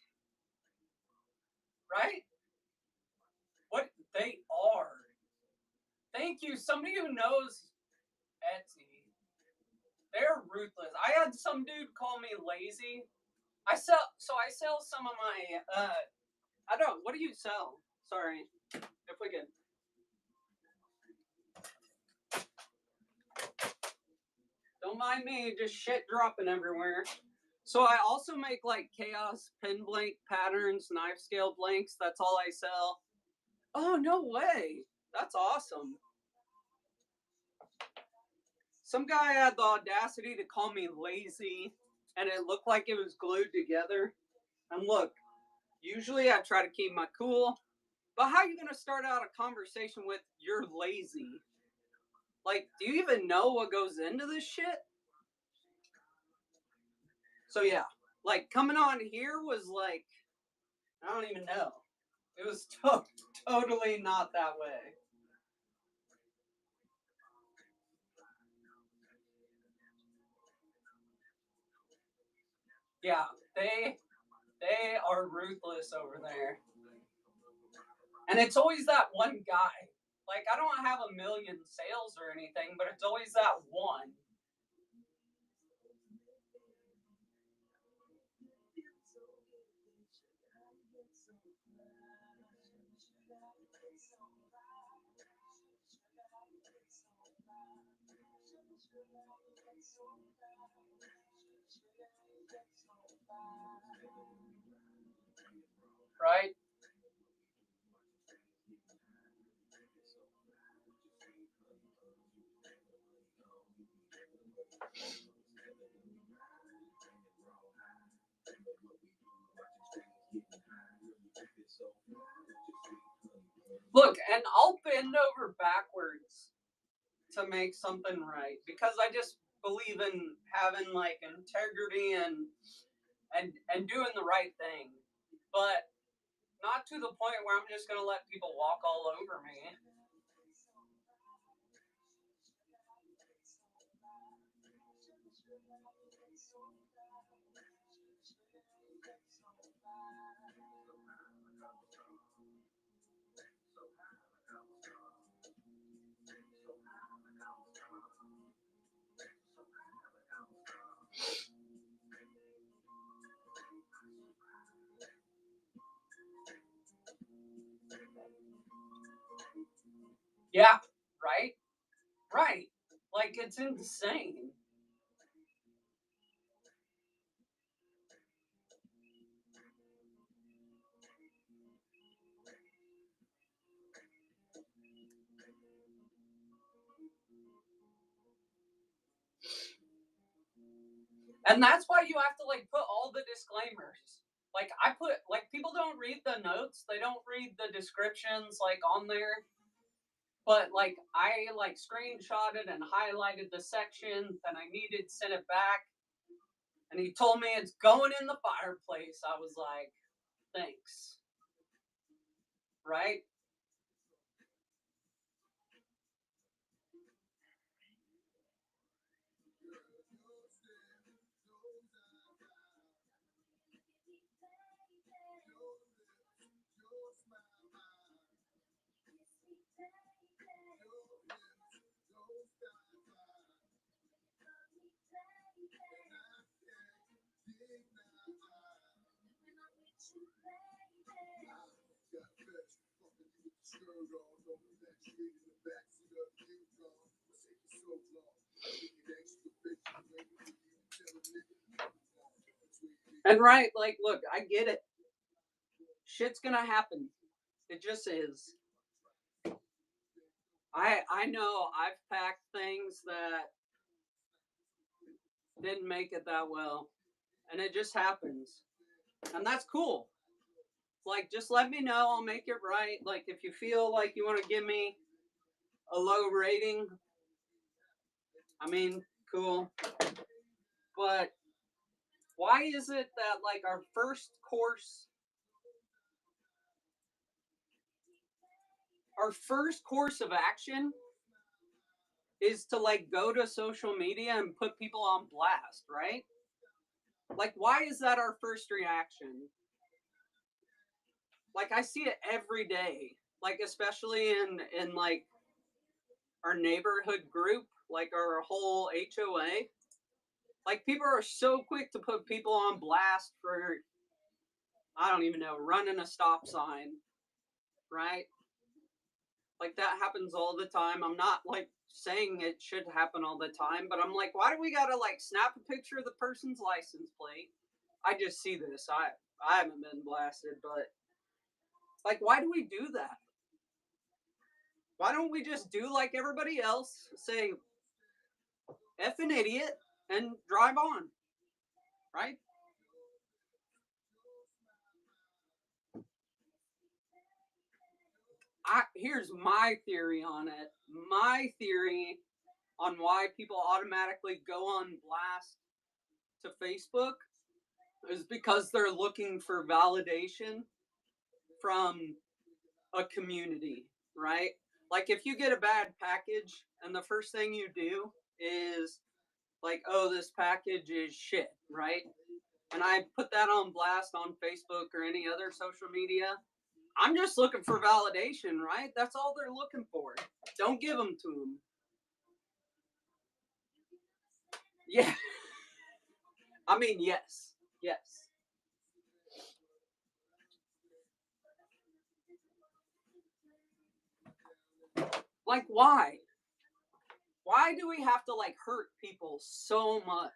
Right? What they are. Thank you. Somebody who knows Etsy. They're ruthless. I had some dude call me lazy. I sell some of my I don't, what do you sell? Sorry. If we can. Don't mind me, just shit dropping everywhere. So I also make like chaos pin blank patterns, knife scale blanks. That's all I sell. Oh, no way. That's awesome. Some guy had the audacity to call me lazy, and it looked like it was glued together. And look, usually I try to keep my cool, but how are you going to start out a conversation with "you're lazy"? Like, do you even know what goes into this shit? So yeah, like coming on here was like, I don't even know. It was totally not that way. Yeah, they are ruthless over there. And it's always that one guy. Like, I don't have a million sales or anything, but it's always that one. Right? Look, and I'll bend over backwards to make something right because I just believe in having like integrity and doing the right thing. But not to the point where I'm just going to let people walk all over me. Yeah, right? Right. Like, it's insane. And that's why you have to like put all the disclaimers. Like I put like people don't read the notes, they don't read the descriptions like on there. But like I like screenshotted and highlighted the section that I needed, sent it back, and he told me it's going in the fireplace. I was like, thanks. Right? And right, like, look, I get it. Shit's gonna happen. It just is. I know I've packed things that didn't make it that well. And it just happens. And that's cool. Like, just let me know. I'll make it right. Like, if you feel like you want to give me a low rating, I mean, cool. But why is it that, like, our first course of action is to, like, go to social media and put people on blast, right? Like, why is that our first reaction? Like, I see it every day, like, especially in like our neighborhood group, like our whole HOA. Like, people are so quick to put people on blast for, I don't even know, running a stop sign, right? Like, that happens all the time. I'm not like saying it should happen all the time, but I'm like, why do we gotta like snap a picture of the person's license plate? I just see this. I haven't been blasted, but like, why do we do that? Why don't we just do like everybody else? Say F an idiot and drive on, right? Here's my theory on it. My theory on why people automatically go on blast to Facebook is because they're looking for validation from a community, right? Like, if you get a bad package and the first thing you do is like, oh, this package is shit, right? And I put that on blast on Facebook or any other social media, I'm just looking for validation, right? That's all they're looking for. Don't give them to them. Yeah. I mean, yes. Yes. Like, why? Why do we have to like hurt people so much?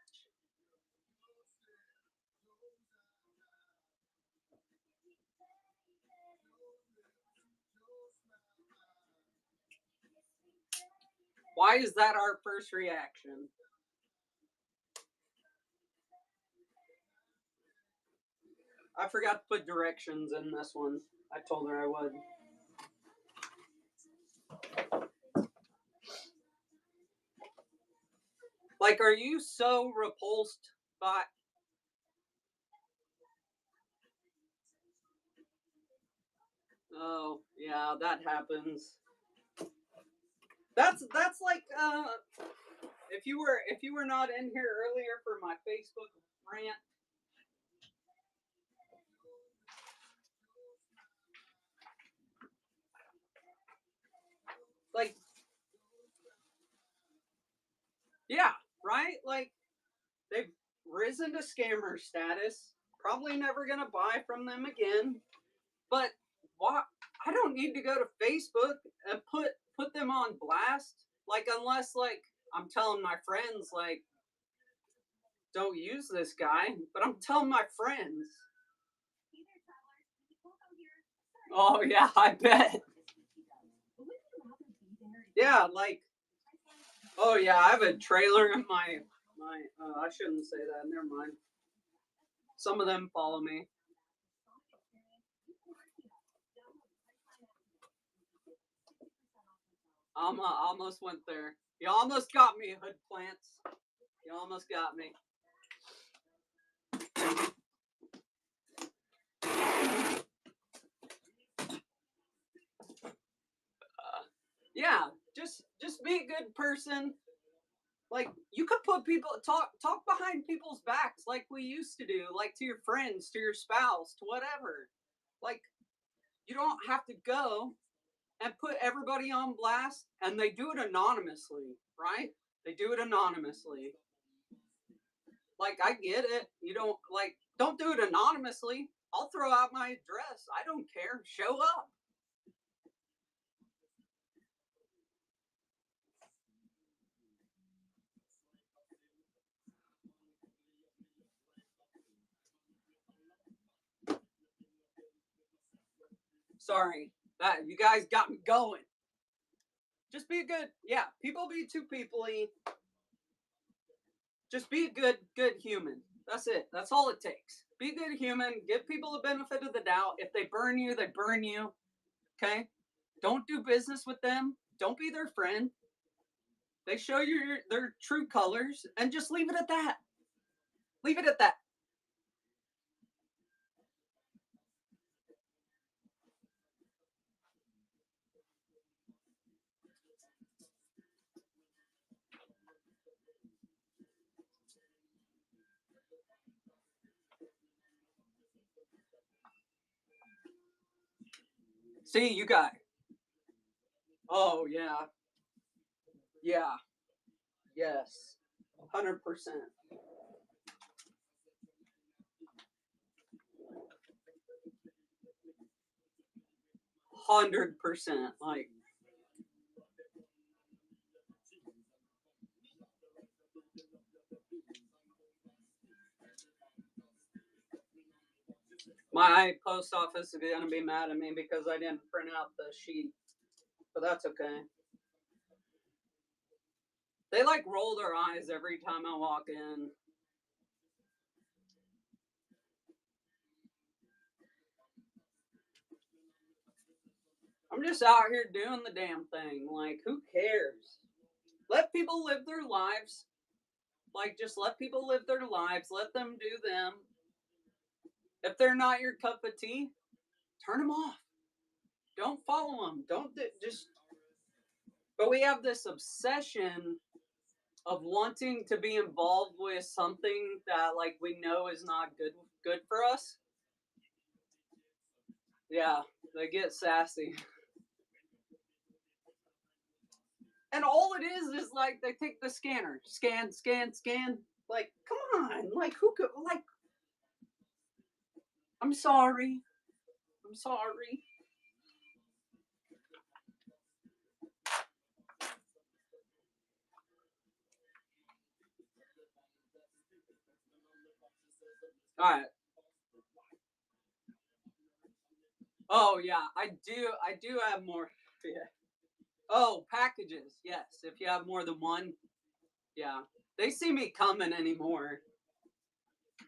Why is that our first reaction? I forgot to put directions in this one. I told her I would. Like, are you so repulsed by. Oh, yeah, that happens. That's like if you were not in here earlier for my Facebook rant, like, yeah, right? Like, they've risen to scammer status. Probably never gonna buy from them again. But why? I don't need to go to Facebook and put them on blast. Like, unless like I'm telling my friends like don't use this guy, but I'm telling my friends. Oh yeah, I bet. Yeah, like, oh yeah, I have a trailer in my. I shouldn't say that. Never mind. Some of them follow me. I almost went there. You almost got me, hood plants. You almost got me. Yeah, just be a good person. Like, you could put people talk behind people's backs like we used to do, like to your friends, to your spouse, to whatever. Like, you don't have to go and put everybody on blast, and they do it anonymously, right? They do it anonymously. Like, I get it. You don't do it anonymously. I'll throw out my address. I don't care. Show up. Sorry. That you guys got me going. Just be good. Yeah, people be too peoply. Just be a good human. That's it. That's all it takes. Be a good human. Give people the benefit of the doubt. If they burn you, they burn you. Okay? Don't do business with them. Don't be their friend. They show you their true colors, and just leave it at that. Leave it at that. See, you got it. Oh, yeah. Yeah. Yes. 100%. 100%. Like, my post office is going to be mad at me because I didn't print out the sheet. But that's okay. They like roll their eyes every time I walk in. I'm just out here doing the damn thing. Like, who cares? Let people live their lives. Like, just let people live their lives. Let them do them. If they're not your cup of tea, turn them off. Don't follow them. Don't just. But we have this obsession of wanting to be involved with something that like we know is not good for us. Yeah, they get sassy. And all it is like they take the scanner, scan, scan, scan. Like, come on, like who could like? I'm sorry, I'm sorry. All right. Oh yeah, I do have more. Yeah. Oh, packages. Yes, if you have more than one. Yeah, they see me coming anymore.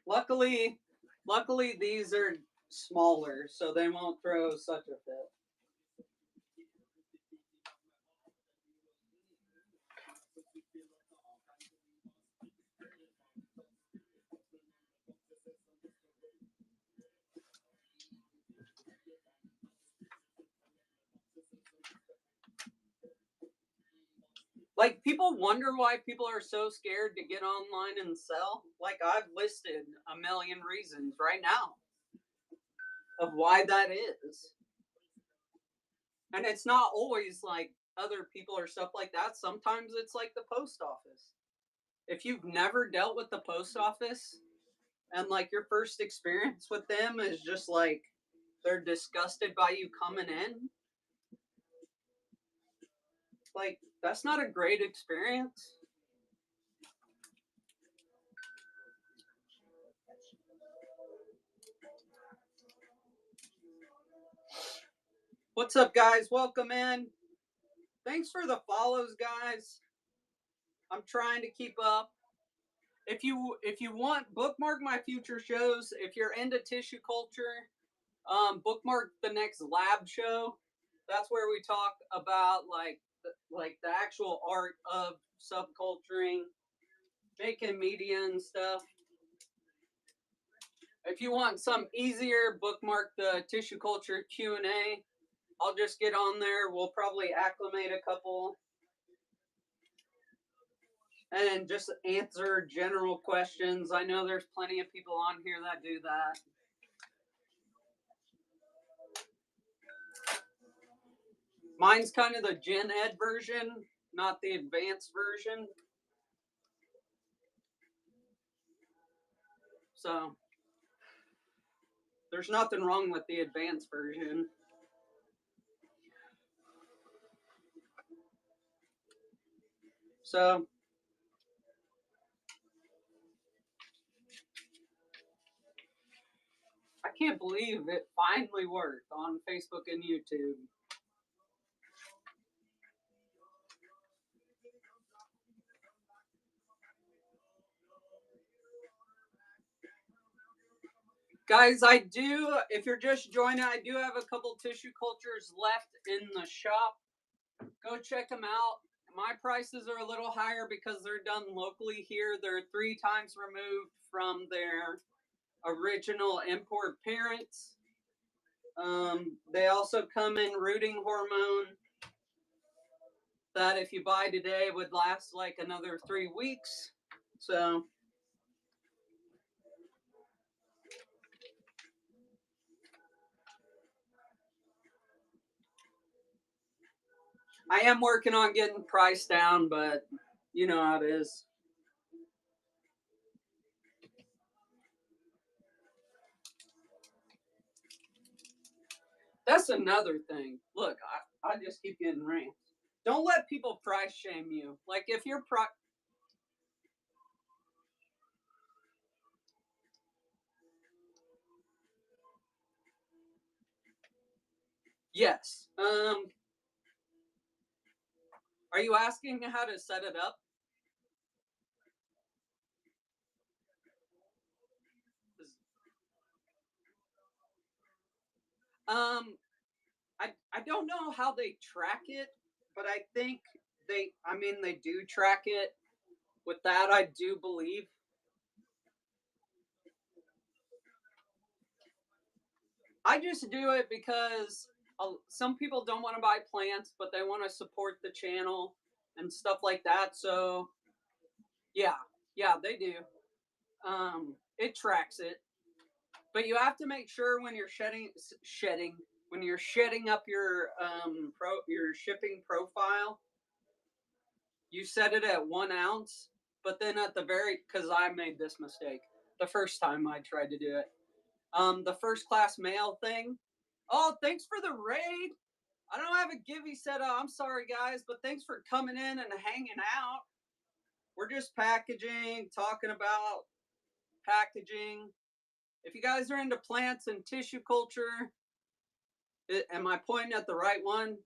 Luckily, luckily these are smaller, so they won't throw such a fit. Like people wonder why people are so scared to get online and sell. Like I've listed a million reasons right now of why that is. And it's not always like other people or stuff like that. Sometimes it's like the post office. If you've never dealt with the post office and like your first experience with them is just like they're disgusted by you coming in, like that's not a great experience. What's up, guys? Welcome in. Thanks for the follows, guys. I'm trying to keep up. If you want, bookmark my future shows. If you're into tissue culture, bookmark the next lab show. That's where we talk about like the actual art of subculturing, making media and stuff. If you want some easier, bookmark the tissue culture Q&A. I'll just get on there. We'll probably acclimate a couple and just answer general questions. I know there's plenty of people on here that do that. Mine's kind of the Gen Ed version, not the advanced version. So there's nothing wrong with the advanced version. So I can't believe it finally worked on Facebook and YouTube. Guys, I do, if you're just joining, I do have a couple tissue cultures left in the shop. Go check them out. My prices are a little higher because they're done locally here. They're 3 times removed from their original import parents. They also come in rooting hormone that if you buy today would last like another 3 weeks. So I am working on getting price down, but you know how it is. That's another thing. Look, I just keep getting rants. Don't let people price shame you. Like if you're yes. Are you asking how to set it up? Um, I don't know how they track it, but I think I mean they do track it. With that, I do believe. I just do it because some people don't want to buy plants, but they want to support the channel and stuff like that. So yeah, yeah, they do. It tracks it, but you have to make sure when you're shedding when you're shedding up your your shipping profile, you set it at 1 ounce. But then at the very, because I made this mistake the first time I tried to do it. The first class mail thing. Oh, thanks for the raid. I don't have a givey set up. I'm sorry, guys, but thanks for coming in and hanging out. We're just packaging, talking about packaging. If you guys are into plants and tissue culture, am I pointing at the right one?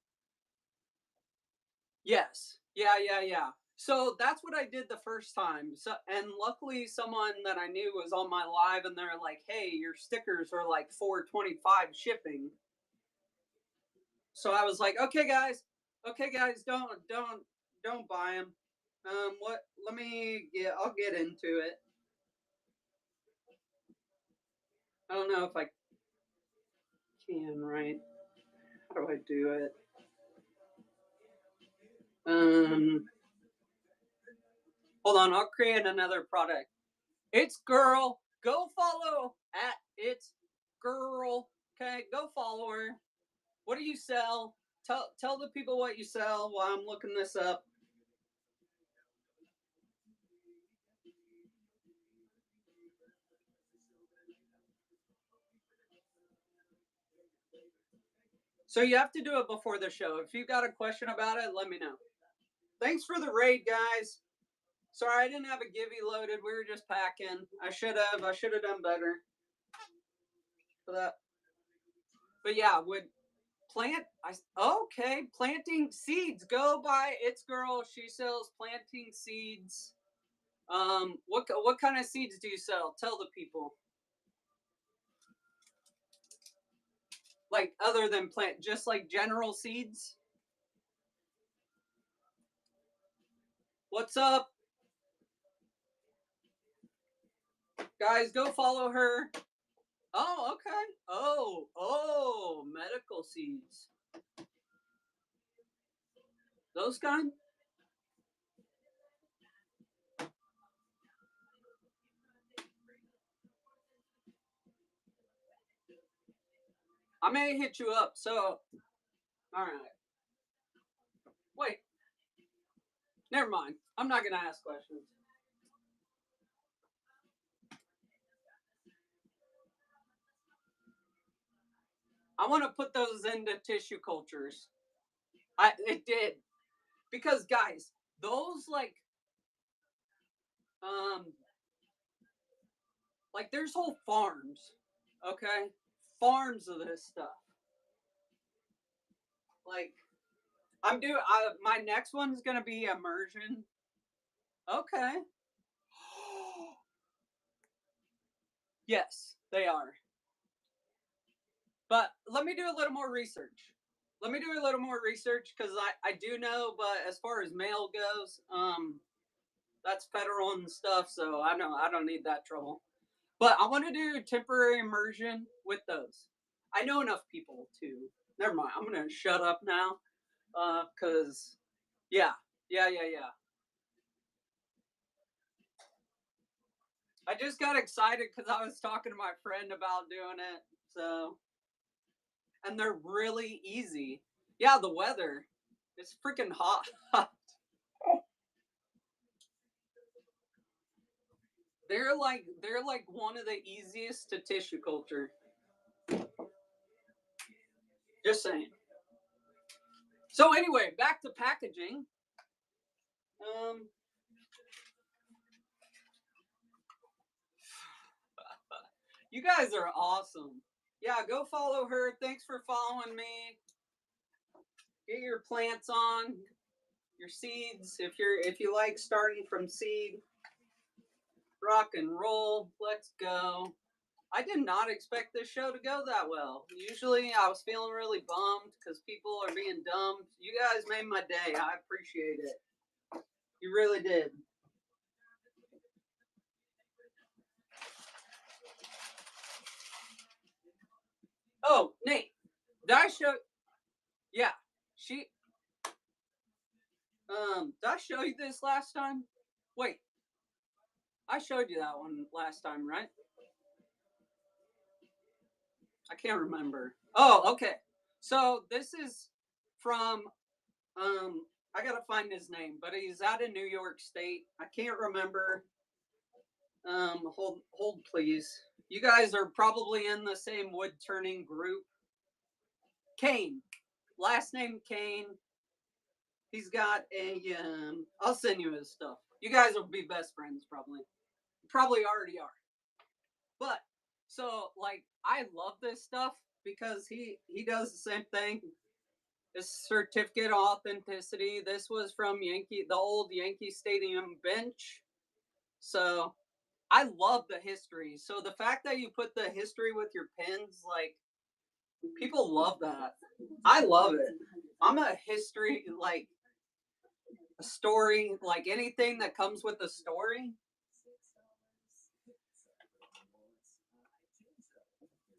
Yes. Yeah. So that's what I did the first time. So, and luckily, someone that I knew was on my live, and they're like, "Hey, your stickers are like $4.25 shipping." So I was like, okay, guys, don't buy them. What? Let me get. I'll get into it. I don't know if I can. Right? How do I do it? Um, hold on. I'll create another product. It's girl. Go follow at it's girl. Okay, go follow her. What do you sell? Tell the people what you sell while I'm looking this up. So you have to do it before the show. If you got a question about it, let me know. Thanks for the raid, guys. Sorry, I didn't have a givey loaded. We were just packing. I should have. I should have done better for that. But yeah, would plant. Okay, planting seeds. Go by It's Girl. She sells planting seeds. What kind of seeds do you sell? Tell the people. Like other than plant, just like general seeds. What's up, guys? Go follow her. Oh, okay. Oh, medical seeds. Those kind. I may hit you up. So, all right. Wait. Never mind. I'm not gonna ask questions. I want to put those into tissue cultures. It did because guys, those um like there's whole farms, okay, farms of this stuff. Like I'm doing. My next one's gonna be immersion. Okay. Yes, they are. let me do a little more research. Let me do a little more research because I do know, but as far as mail goes, that's federal and stuff, so I don't need that trouble. But I want to do temporary immersion with those. I know enough people to. Never mind. I'm gonna shut up now, cause yeah, yeah. I just got excited because I was talking to my friend about doing it. So, and they're really easy. Yeah, the weather, it's freaking hot. They're like one of the easiest to tissue culture. Just saying. So anyway, back to packaging. Um, you guys are awesome. Yeah, go follow her. Thanks for following me. Get your plants on, your seeds. If you like starting from seed, rock and roll. Let's go. I did not expect this show to go that well. Usually I was feeling really bummed because people are being dumb. You guys made my day. I appreciate it. You really did. Oh, Nate, did I show? Yeah, she. Did I show you this last time? Wait, I showed you that one last time, right? I can't remember. Oh, okay. So this is from I gotta find his name, but he's out of New York State. I can't remember. Hold please. You guys are probably in the same wood turning group. Kane, last name Kane. He's got a. I'll send you his stuff. You guys will be best friends probably. Probably already are. But so like I love this stuff because he does the same thing. This certificate of authenticity. This was from the old Yankee Stadium bench. So I love the history. So the fact that you put the history with your pins, like people love that. I love it. I'm a history like a story, like anything that comes with a story.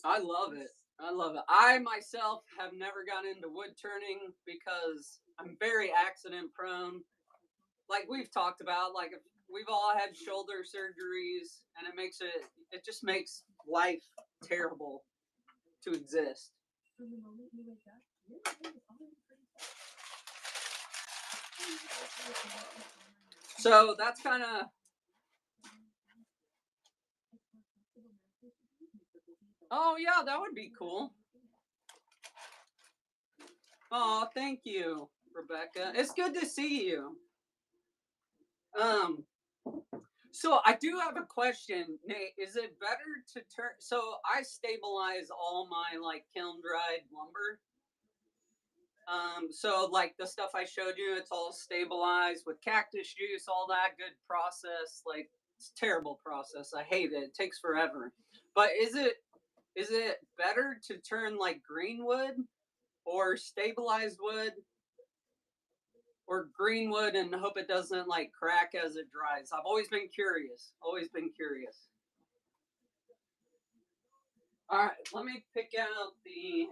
I love it. I love it. I myself have never gotten into wood turning because I'm very accident prone. Like we've talked about, like we've all had shoulder surgeries, and it just makes life terrible to exist. So that's kind of. Oh yeah, that would be cool. Oh, thank you, Rebecca. It's good to see you. Um, so I do have a question, Nate. Is it better to turn? So I stabilize all my like kiln dried lumber. So like the stuff I showed you, it's all stabilized with cactus juice, all that good process. Like it's a terrible process. I hate it. It takes forever. But is it better to turn like green wood or stabilized wood or green wood and hope it doesn't like crack as it dries? I've always been curious. Always been curious. All right, let me pick out the.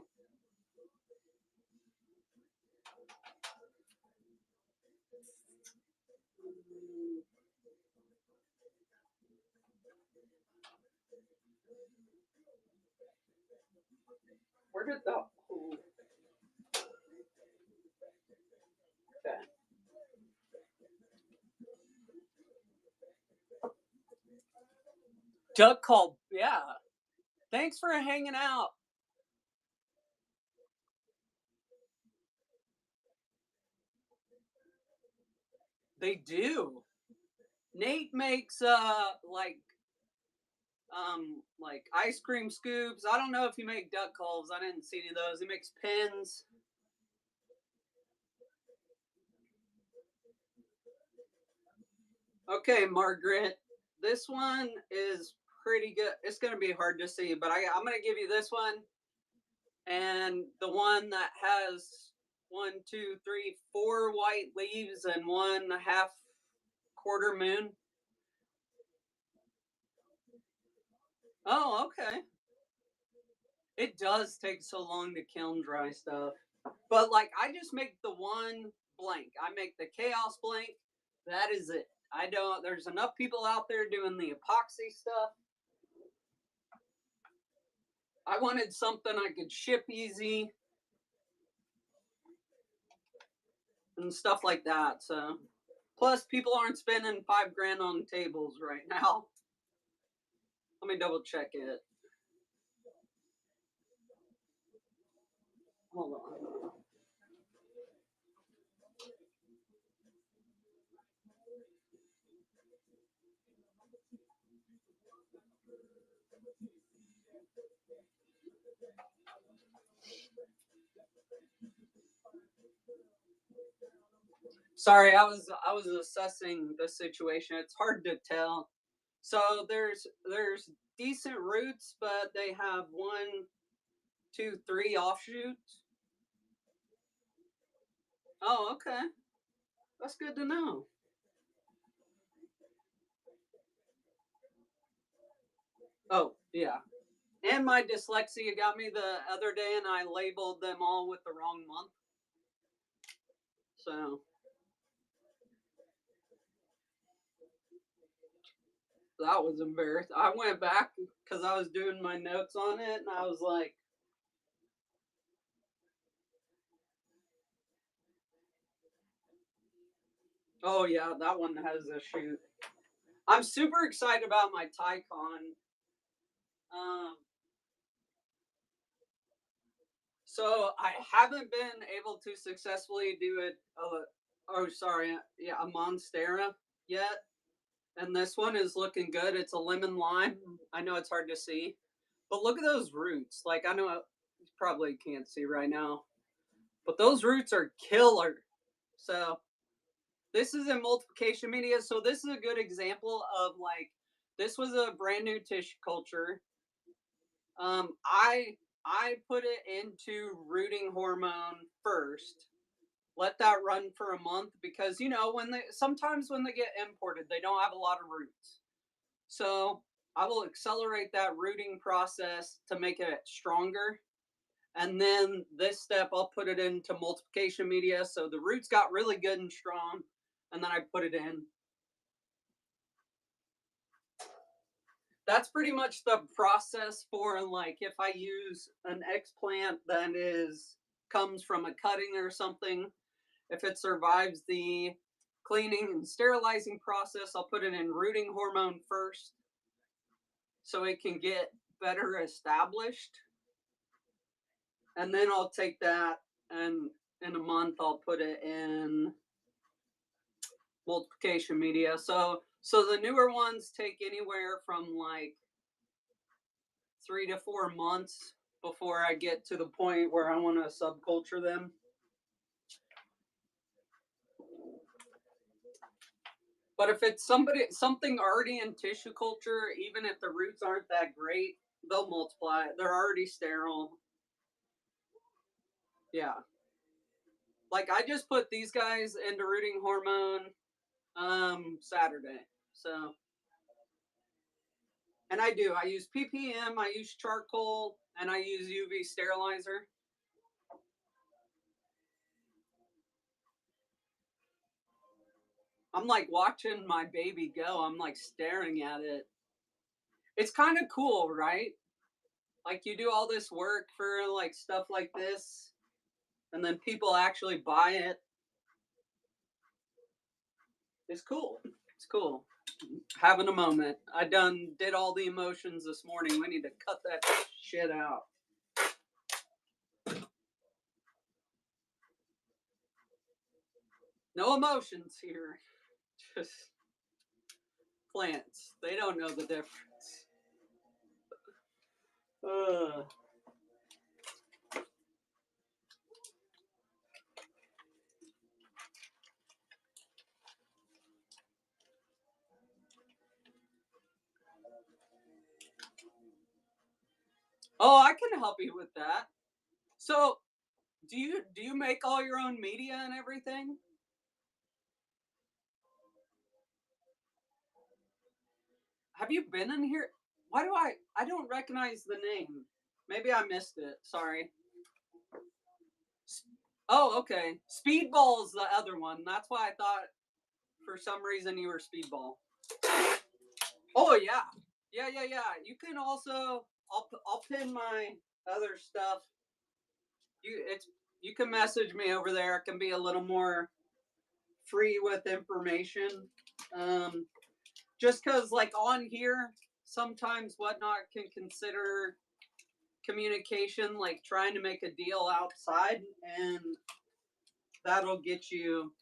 Where did the. Oh, okay. Duck call. Yeah. Thanks for hanging out. They do. Nate makes like ice cream scoops. I don't know if you make duck calls. I didn't see any of those. He makes pins. Okay, Margaret. This one is pretty good. It's gonna be hard to see, but I'm gonna give you this one. and the one that has 1, 2, 3, 4 white leaves and 1/2 quarter moon. Oh, okay. It does take so long to kiln dry stuff. But like I just make the one blank. I make the chaos blank. That is it. I don't there's enough people out there doing the epoxy stuff. I wanted something I could ship easy and stuff like that. So plus people aren't spending 5 grand on tables right now. Let me double check it. Hold on. Sorry, I was assessing the situation. It's hard to tell. So there's decent roots, but they have 1, 2, 3 offshoots. Oh, okay. That's good to know. Oh, yeah. And my dyslexia got me the other day, and I labeled them all with the wrong month. So that was embarrassing. I went back because I was doing my notes on it, and I was like, "Oh yeah, that one has a shoot." I'm super excited about my Tycon. Um, so I haven't been able to successfully do it. Oh, sorry, yeah, a Monstera yet, and this one is looking good. It's a lemon lime. I know it's hard to see, but look at those roots. Like I know you probably can't see right now, but those roots are killer. So this is in multiplication media. So this is a good example of like this was a brand new tissue culture. I put it into rooting hormone first. Let that run for a month because you know when they sometimes when they get imported they don't have a lot of roots. So I will accelerate that rooting process to make it stronger. And then this step I'll put it into multiplication media so the roots got really good and strong. And then I put it in. That's pretty much the process for like if I use an explant that is comes from a cutting or something. If it survives the cleaning and sterilizing process, I'll put it in rooting hormone first so it can get better established. And then I'll take that and in a month I'll put it in multiplication media. So the newer ones take anywhere from like 3 to 4 months before I get to the point where I want to subculture them. But if it's something already in tissue culture, even if the roots aren't that great, they'll multiply. They're already sterile. Yeah. Like I just put these guys into rooting hormone Saturday. So and I do. I use ppm, I use charcoal, and I use UV sterilizer. I'm like watching my baby go. I'm like staring at it. It's kind of cool, right? Like you do all this work for like stuff like this and then people actually buy it. It's cool. It's cool. Having a moment. I did all the emotions this morning. We need to cut that shit out. No emotions here. Just plants. They don't know the difference. Uh, oh, I can help you with that. So, do you make all your own media and everything? Have you been in here? Why do I don't recognize the name? Maybe I missed it. Sorry. Oh, okay. Speedball's the other one. That's why I thought for some reason you were Speedball. Oh yeah, yeah. You can also I'll pin my other stuff. You can message me over there. It can be a little more free with information. Um, just because like on here, sometimes whatnot can consider communication like trying to make a deal outside, and that'll get you,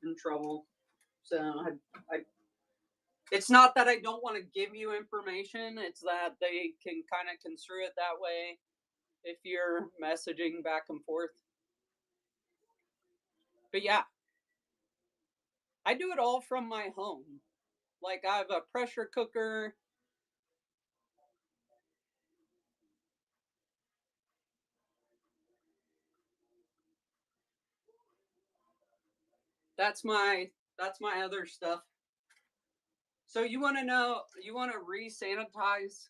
in trouble. So I it's not that I don't want to give you information, it's that they can kind of construe it that way if you're messaging back and forth. But yeah, I do it all from my home. Like I have a pressure cooker. That's my other stuff. So you want to re-sanitize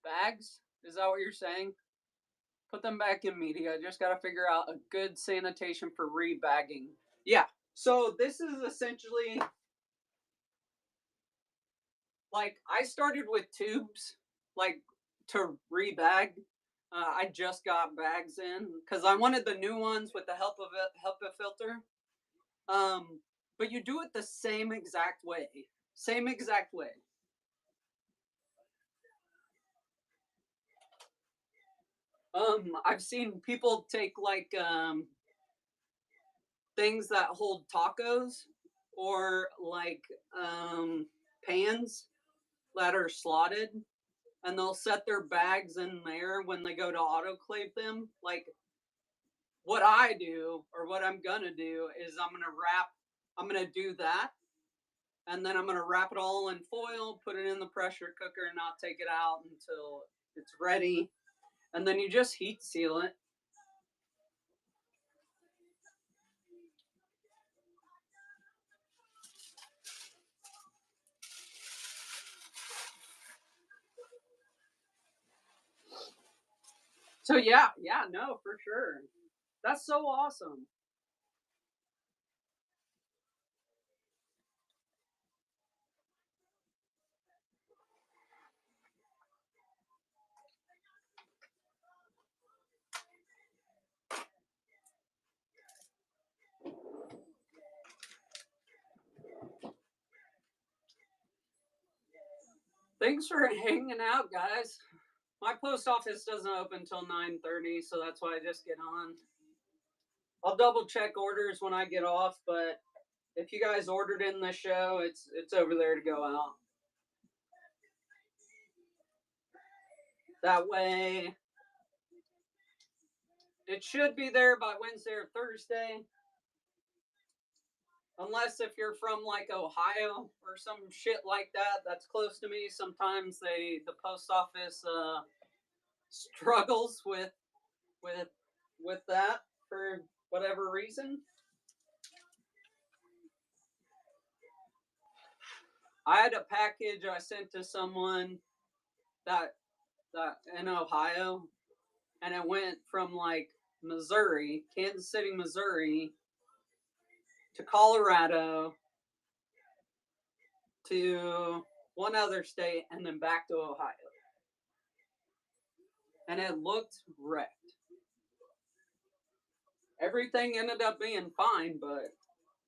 bags? Is that what you're saying? Put them back in media. Just got to figure out a good sanitation for re-bagging. Yeah. So this is essentially like I started with tubes, like to rebag. I just got bags in because I wanted the new ones with the HEPA filter. But you do it the same exact way. Same exact way. I've seen people take like things that hold tacos or like pans that are slotted, and they'll set their bags in there when they go to autoclave them. Like what I do or what I'm gonna do is I'm gonna do that, and then I'm gonna wrap it all in foil, put it in the pressure cooker, and not take it out until it's ready. And then you just heat seal it. So yeah, no, for sure. That's so awesome. Thanks for hanging out, guys. My post office doesn't open until 9:30, so that's why I just get on. I'll double check orders when I get off, but if you guys ordered in the show, it's over there to go out. That way, it should be there by Wednesday or Thursday. Unless if you're from like Ohio or some shit like that, that's close to me. Sometimes the post office struggles with with that for whatever reason. I had a package I sent to someone that that in Ohio, and it went from like Missouri, Kansas City, Missouri, to Colorado, to one other state, and then back to Ohio. And it looked wrecked. Everything ended up being fine, but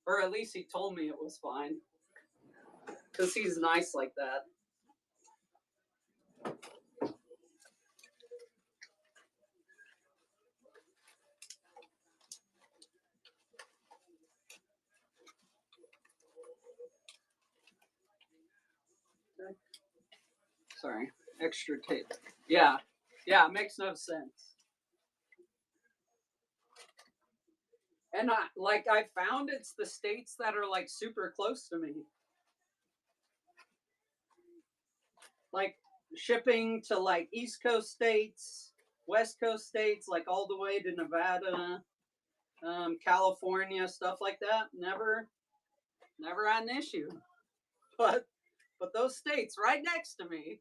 or at least he told me it was fine because he's nice like that. Sorry, extra tape. Yeah, yeah, it makes no sense. And I found it's the states that are like super close to me, like shipping to like East Coast states, West Coast states, like all the way to Nevada, California, stuff like that. Never had an issue. But those states right next to me.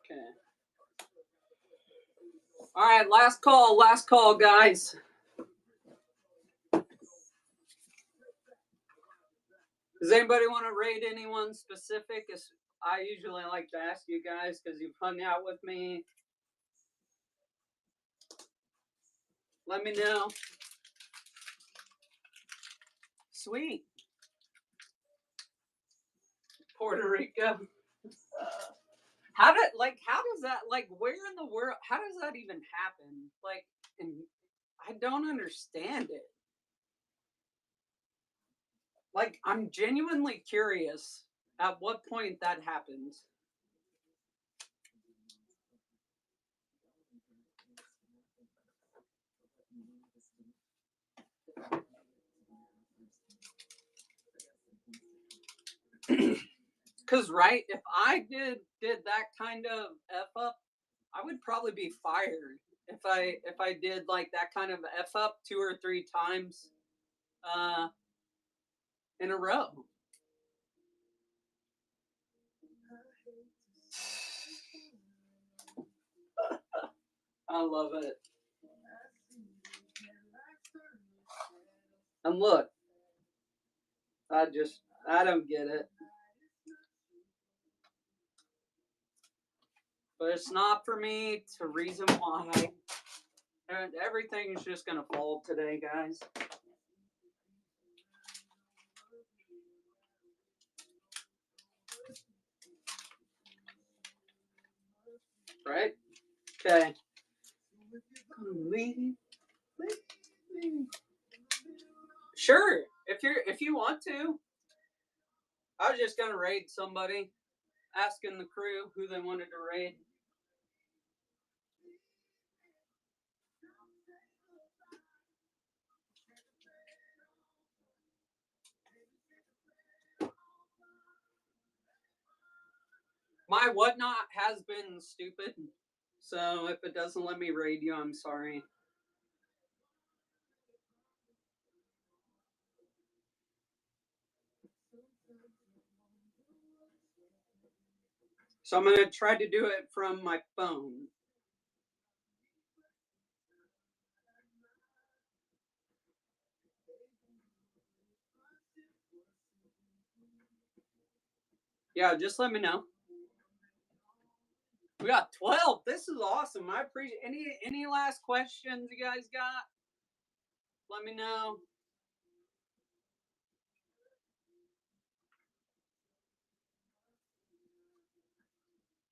Okay. All right, last call, guys. Does anybody want to rate anyone specific? I usually like to ask you guys because you've hung out with me. Let me know. Sweet. Puerto Rico. How does that, like, where in the world, how does that even happen? Like, and I don't understand it. Like, I'm genuinely curious at what point that happens. Because right, if I did that kind of f up, I would probably be fired if I did like that kind of f up 2 or 3 times uh, in a row. I love it. And look, I don't get it. But it's not for me to reason why. And everything's just gonna fall today, guys. Right? Okay. Sure. If you want to. I was just gonna raid somebody, asking the crew who they wanted to raid. My whatnot has been stupid, so if it doesn't let me raid you, I'm sorry. So I'm gonna try to do it from my phone. Yeah, just let me know. We got 12. This is awesome. I appreciate any last questions you guys got? Let me know.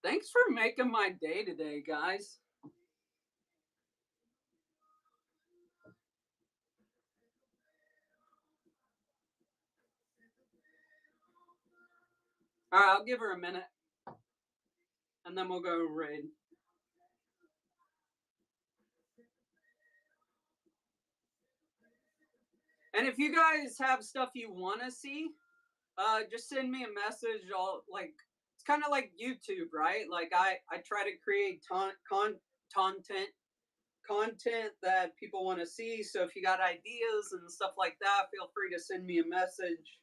Thanks for making my day today, guys. All right, I'll give her a minute, and then we'll go raid. And if you guys have stuff you want to see, just send me a message. I'll like, it's kind of like YouTube, right? Like I try to create content that people want to see. So if you got ideas and stuff like that, feel free to send me a message.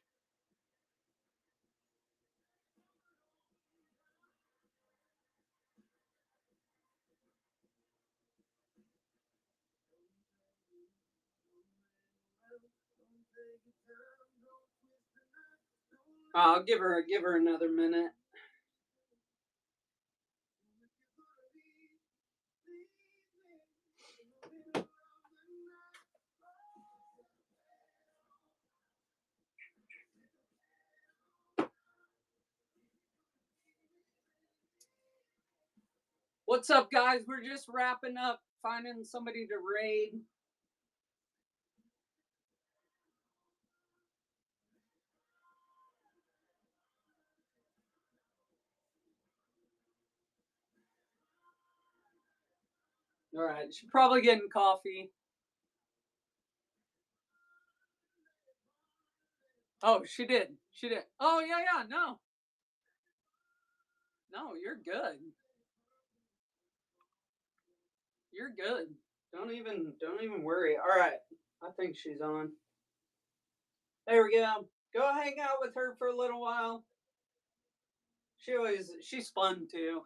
I'll give her another minute. What's up, guys? We're just wrapping up, finding somebody to raid. All right, she's probably getting coffee. Oh, she did. She did. Oh, yeah, yeah. No, no, you're good. You're good. Don't even worry. All right. I think she's on. There we go. Go hang out with her for a little while. She's fun too.